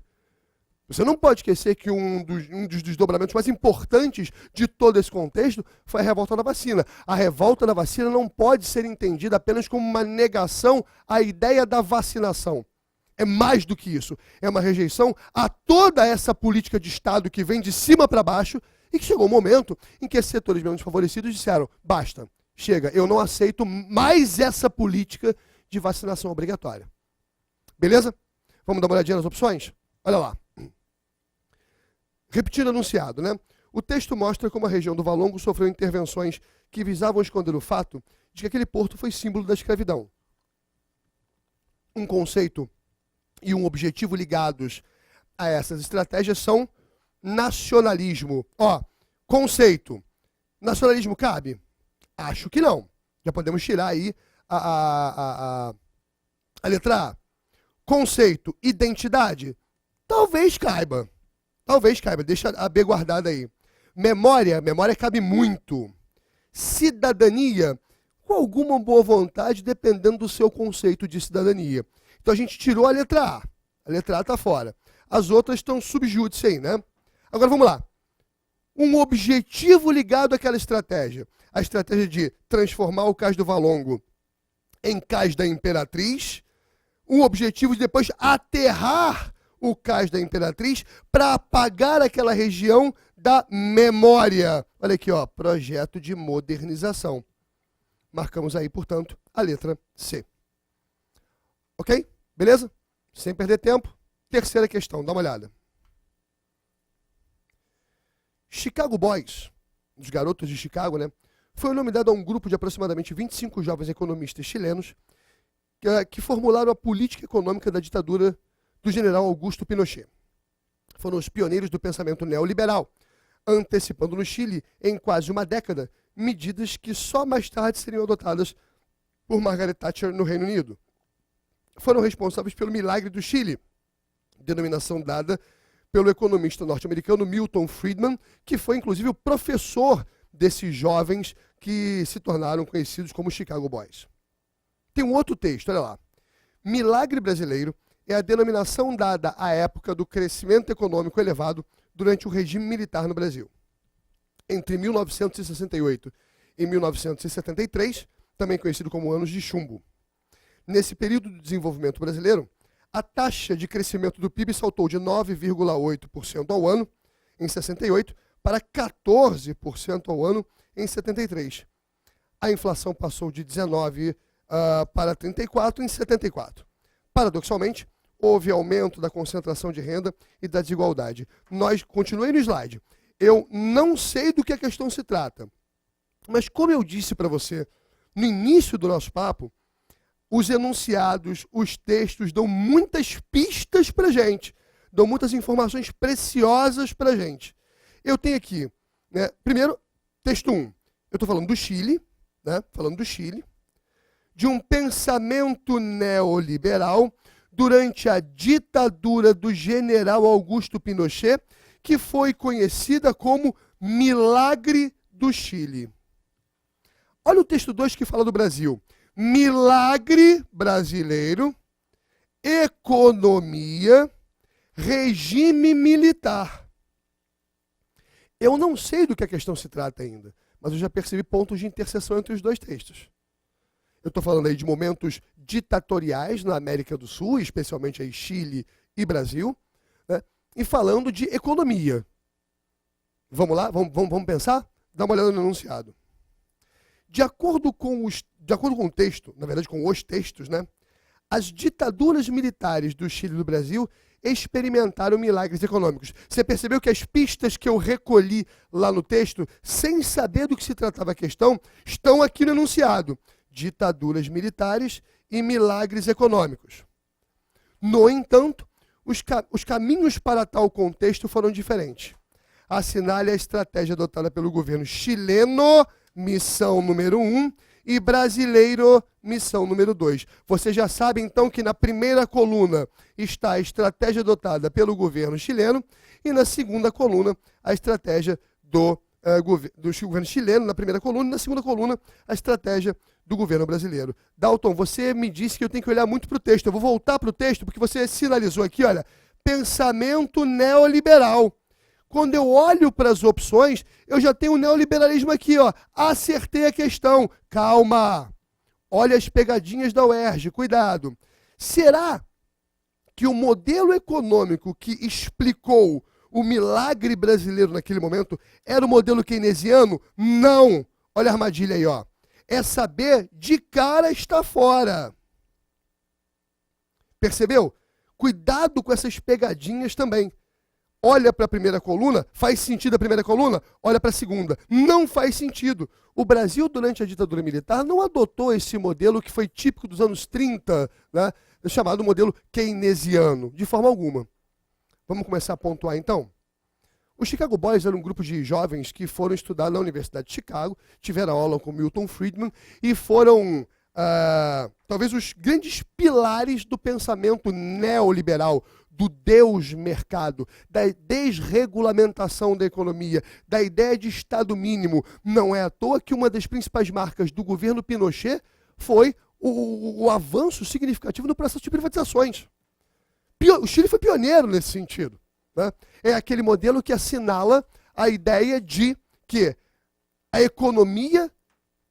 S3: Você não pode esquecer que um dos desdobramentos mais importantes de todo esse contexto foi a revolta da vacina. A revolta da vacina não pode ser entendida apenas como uma negação à ideia da vacinação. É mais do que isso. É uma rejeição a toda essa política de Estado que vem de cima para baixo e que chegou um momento em que esses setores menos favorecidos disseram, basta, chega, eu não aceito mais essa política de vacinação obrigatória. Beleza? Vamos dar uma olhadinha nas opções? Olha lá. Repetindo o enunciado, né? O texto mostra como a região do Valongo sofreu intervenções que visavam esconder o fato de que aquele porto foi símbolo da escravidão. Um conceito e um objetivo ligados a essas estratégias são nacionalismo. Ó, conceito. Nacionalismo cabe? Acho que não. Já podemos tirar aí a letra A. Conceito, identidade? Talvez caiba. Talvez caiba. Deixa a B guardada aí. Memória cabe muito. Cidadania, com alguma boa vontade, dependendo do seu conceito de cidadania. Então a gente tirou a letra A. A letra A está fora. As outras estão subjúdice aí, né? Agora vamos lá. Um objetivo ligado àquela estratégia. A estratégia de transformar o Cais do Valongo em Cais da Imperatriz. Um objetivo de depois aterrar o Cais da Imperatriz para apagar aquela região da memória. Olha aqui, ó, projeto de modernização. Marcamos aí, portanto, a letra C. Ok? Beleza? Sem perder tempo. Terceira questão, dá uma olhada. Chicago Boys, os garotos de Chicago, né? Foi o nome dado a um grupo de aproximadamente 25 jovens economistas chilenos que formularam a política econômica da ditadura do general Augusto Pinochet. Foram os pioneiros do pensamento neoliberal, antecipando no Chile, em quase uma década, medidas que só mais tarde seriam adotadas por Margaret Thatcher no Reino Unido. Foram responsáveis pelo milagre do Chile, denominação dada pelo economista norte-americano Milton Friedman, que foi inclusive o professor desses jovens que se tornaram conhecidos como Chicago Boys. Tem um outro texto, olha lá. Milagre brasileiro é a denominação dada à época do crescimento econômico elevado durante o regime militar no Brasil. Entre 1968 e 1973, também conhecido como anos de chumbo. Nesse período do desenvolvimento brasileiro, a taxa de crescimento do PIB saltou de 9,8% ao ano, em 68, para 14% ao ano, em 73. A inflação passou de 19% para 34% em 74. Paradoxalmente, houve aumento da concentração de renda e da desigualdade. Continuei no slide. Eu não sei do que a questão se trata, mas como eu disse para você no início do nosso papo, os enunciados, os textos dão muitas pistas para a gente, dão muitas informações preciosas para a gente. Eu tenho aqui, né, primeiro, texto 1. Eu estou falando do Chile, né, de um pensamento neoliberal durante a ditadura do general Augusto Pinochet, que foi conhecida como Milagre do Chile. Olha o texto 2 que fala do Brasil. Milagre brasileiro, economia, regime militar. Eu não sei do que a questão se trata ainda, mas eu já percebi pontos de interseção entre os dois textos. Eu estou falando aí de momentos ditatoriais na América do Sul, especialmente aí Chile e Brasil, né? E falando de economia. Vamos lá? Vamos pensar? Dá uma olhada no enunciado. De acordo com o texto, na verdade com os textos, né, as ditaduras militares do Chile e do Brasil experimentaram milagres econômicos. Você percebeu que as pistas que eu recolhi lá no texto, sem saber do que se tratava a questão, estão aqui no enunciado. Ditaduras militares e milagres econômicos. No entanto, os caminhos para tal contexto foram diferentes. Assinale a estratégia adotada pelo governo chileno, missão número 1, e brasileiro, missão número 2. Você já sabe, então, que na primeira coluna está a estratégia adotada pelo governo chileno e na segunda coluna a estratégia do governo chileno, na primeira coluna, e na segunda coluna a estratégia do governo brasileiro. Dalton, você me disse que eu tenho que olhar muito para o texto. Eu vou voltar para o texto porque você sinalizou aqui, olha, pensamento neoliberal. Quando eu olho para as opções, eu já tenho o neoliberalismo aqui, ó. Acertei a questão. Calma. Olha as pegadinhas da UERJ, cuidado. Será que o modelo econômico que explicou o milagre brasileiro naquele momento era o modelo keynesiano? Não. Olha a armadilha aí, ó. É saber de cara está fora. Percebeu? Cuidado com essas pegadinhas também. Olha para a primeira coluna, faz sentido a primeira coluna? Olha para a segunda. Não faz sentido. O Brasil, durante a ditadura militar, não adotou esse modelo que foi típico dos anos 30, né, chamado modelo keynesiano, de forma alguma. Vamos começar a pontuar então? Os Chicago Boys eram um grupo de jovens que foram estudar na Universidade de Chicago, tiveram aula com Milton Friedman e foram talvez os grandes pilares do pensamento neoliberal, do Deus-mercado, da desregulamentação da economia, da ideia de Estado mínimo. Não é à toa que uma das principais marcas do governo Pinochet foi o avanço significativo no processo de privatizações. O Chile foi pioneiro nesse sentido. Né? É aquele modelo que assinala a ideia de que a economia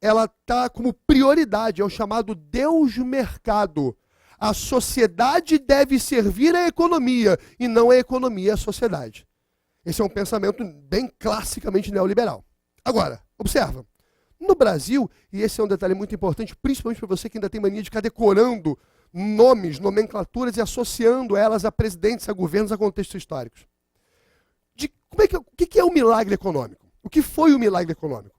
S3: ela está como prioridade, é o chamado Deus-mercado. A sociedade deve servir à economia e não a economia à sociedade. Esse é um pensamento bem classicamente neoliberal. Agora, observa, no Brasil, e esse é um detalhe muito importante, principalmente para você que ainda tem mania de ficar decorando nomes, nomenclaturas e associando elas a presidentes, a governos, a contextos históricos. O que é o milagre econômico? O que foi o milagre econômico?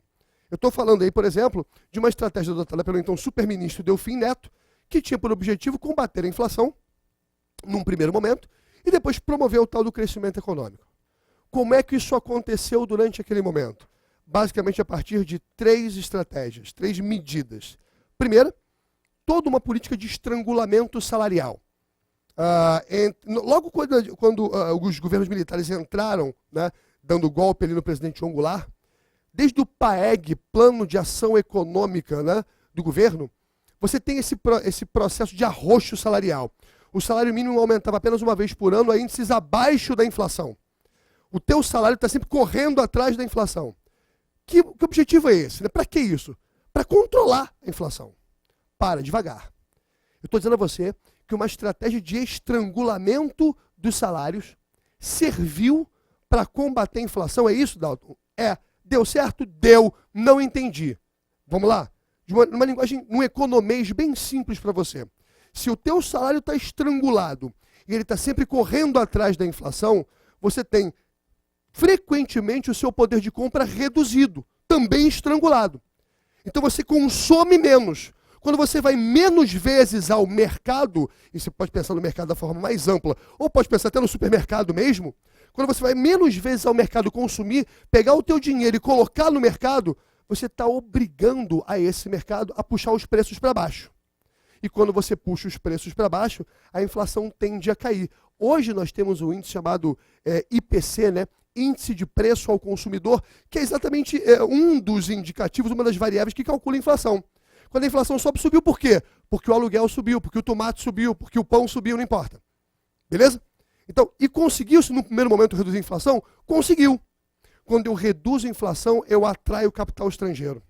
S3: Eu estou falando aí, por exemplo, de uma estratégia adotada pelo então super-ministro Delfim Neto, que tinha por objetivo combater a inflação, num primeiro momento, e depois promover o tal do crescimento econômico. Como é que isso aconteceu durante aquele momento? Basicamente a partir de 3 estratégias, 3 medidas. Primeira, toda uma política de estrangulamento salarial. Logo quando os governos militares entraram, né, dando golpe ali no presidente João Goulart, desde o PAEG, Plano de Ação Econômica, né, do governo, você tem esse processo de arroxo salarial. O salário mínimo aumentava apenas uma vez por ano a índices abaixo da inflação. O teu salário está sempre correndo atrás da inflação. Que objetivo é esse? Né? Para que isso? Para controlar a inflação. Para, devagar. Eu estou dizendo a você que uma estratégia de estrangulamento dos salários serviu para combater a inflação. É isso, Dalton? Deu certo? Deu. Não entendi. Vamos lá? Numa linguagem, um economês bem simples para você. Se o teu salário está estrangulado e ele está sempre correndo atrás da inflação, você tem frequentemente o seu poder de compra reduzido, também estrangulado. Então você consome menos. Quando você vai menos vezes ao mercado, e você pode pensar no mercado da forma mais ampla, ou pode pensar até no supermercado mesmo, quando você vai menos vezes ao mercado consumir, pegar o teu dinheiro e colocar no mercado, você está obrigando a esse mercado a puxar os preços para baixo. E quando você puxa os preços para baixo, a inflação tende a cair. Hoje nós temos um índice chamado IPC, né? Índice de Preço ao Consumidor, que é exatamente um dos indicativos, uma das variáveis que calcula a inflação. Quando a inflação sobe, subiu por quê? Porque o aluguel subiu, porque o tomate subiu, porque o pão subiu, não importa. Beleza? Então, e conseguiu-se no primeiro momento reduzir a inflação? Conseguiu. Quando eu reduzo a inflação, eu atraio capital estrangeiro.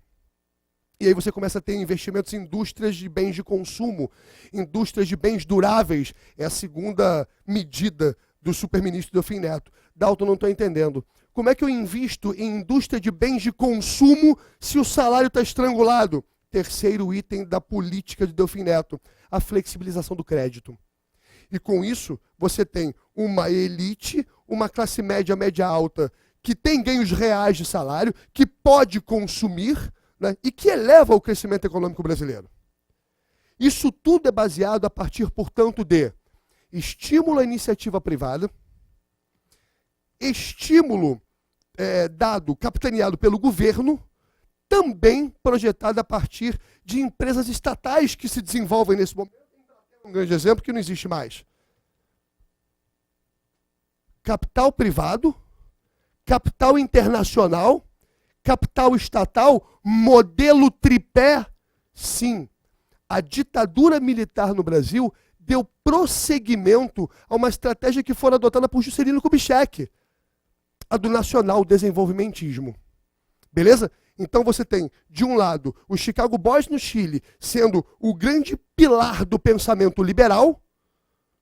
S3: E aí você começa a ter investimentos em indústrias de bens de consumo, indústrias de bens duráveis. É a segunda medida do superministro Delfim Neto. Dalton, não estou entendendo. Como é que eu invisto em indústria de bens de consumo se o salário está estrangulado? Terceiro item da política de Delfim Neto, a flexibilização do crédito. E com isso, você tem uma elite, uma classe média, média alta, que tem ganhos reais de salário, que pode consumir, né, e que eleva o crescimento econômico brasileiro. Isso tudo é baseado a partir, portanto, de estímulo à iniciativa privada, estímulo capitaneado pelo governo, também projetado a partir de empresas estatais que se desenvolvem nesse momento. Um grande exemplo que não existe mais. Capital privado, capital internacional, capital estatal, modelo tripé. Sim, a ditadura militar no Brasil deu prosseguimento a uma estratégia que foi adotada por Juscelino Kubitschek, a do nacional desenvolvimentismo. Beleza? Então você tem, de um lado, os Chicago Boys no Chile, sendo o grande pilar do pensamento liberal,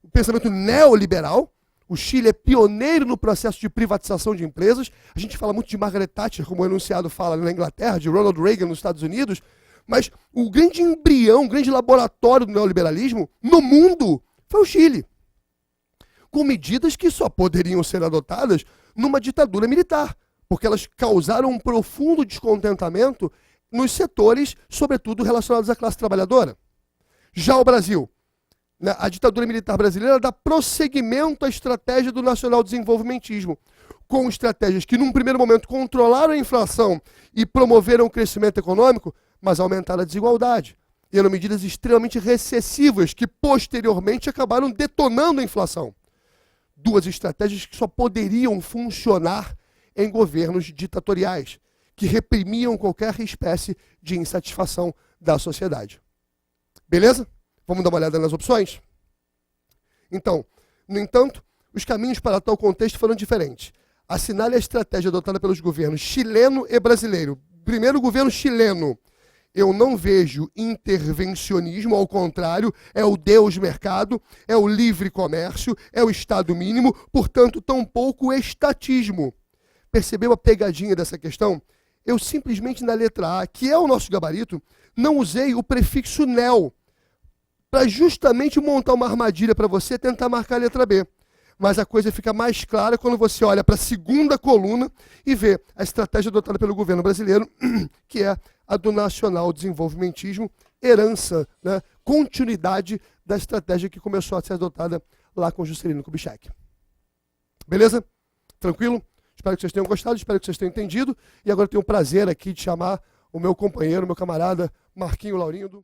S3: o pensamento neoliberal. O Chile é pioneiro no processo de privatização de empresas. A gente fala muito de Margaret Thatcher, como o enunciado fala na Inglaterra, de Ronald Reagan nos Estados Unidos, mas o grande embrião, o grande laboratório do neoliberalismo no mundo foi o Chile, com medidas que só poderiam ser adotadas numa ditadura militar, porque elas causaram um profundo descontentamento nos setores, sobretudo relacionados à classe trabalhadora. Já o Brasil, né, a ditadura militar brasileira dá prosseguimento à estratégia do nacional-desenvolvimentismo, com estratégias que, num primeiro momento, controlaram a inflação e promoveram o crescimento econômico, mas aumentaram a desigualdade. E eram medidas extremamente recessivas que, posteriormente, acabaram detonando a inflação. Duas estratégias que só poderiam funcionar em governos ditatoriais, que reprimiam qualquer espécie de insatisfação da sociedade. Beleza? Vamos dar uma olhada nas opções? Então, no entanto, os caminhos para tal contexto foram diferentes. Assinale a estratégia adotada pelos governos chileno e brasileiro. Primeiro, o governo chileno. Eu não vejo intervencionismo, ao contrário, é o Deus mercado, é o livre comércio, é o Estado mínimo, portanto, tampouco o estatismo. Percebeu a pegadinha dessa questão? Eu simplesmente, na letra A, que é o nosso gabarito, não usei o prefixo neo, para justamente montar uma armadilha para você tentar marcar a letra B. Mas a coisa fica mais clara quando você olha para a segunda coluna e vê a estratégia adotada pelo governo brasileiro, que é a do nacional-desenvolvimentismo, herança, né, continuidade da estratégia que começou a ser adotada lá com Juscelino Kubitschek. Beleza? Tranquilo? Espero que vocês tenham gostado, espero que vocês tenham entendido. E agora eu tenho o prazer aqui de chamar o meu companheiro, meu camarada, Marquinho Laurindo.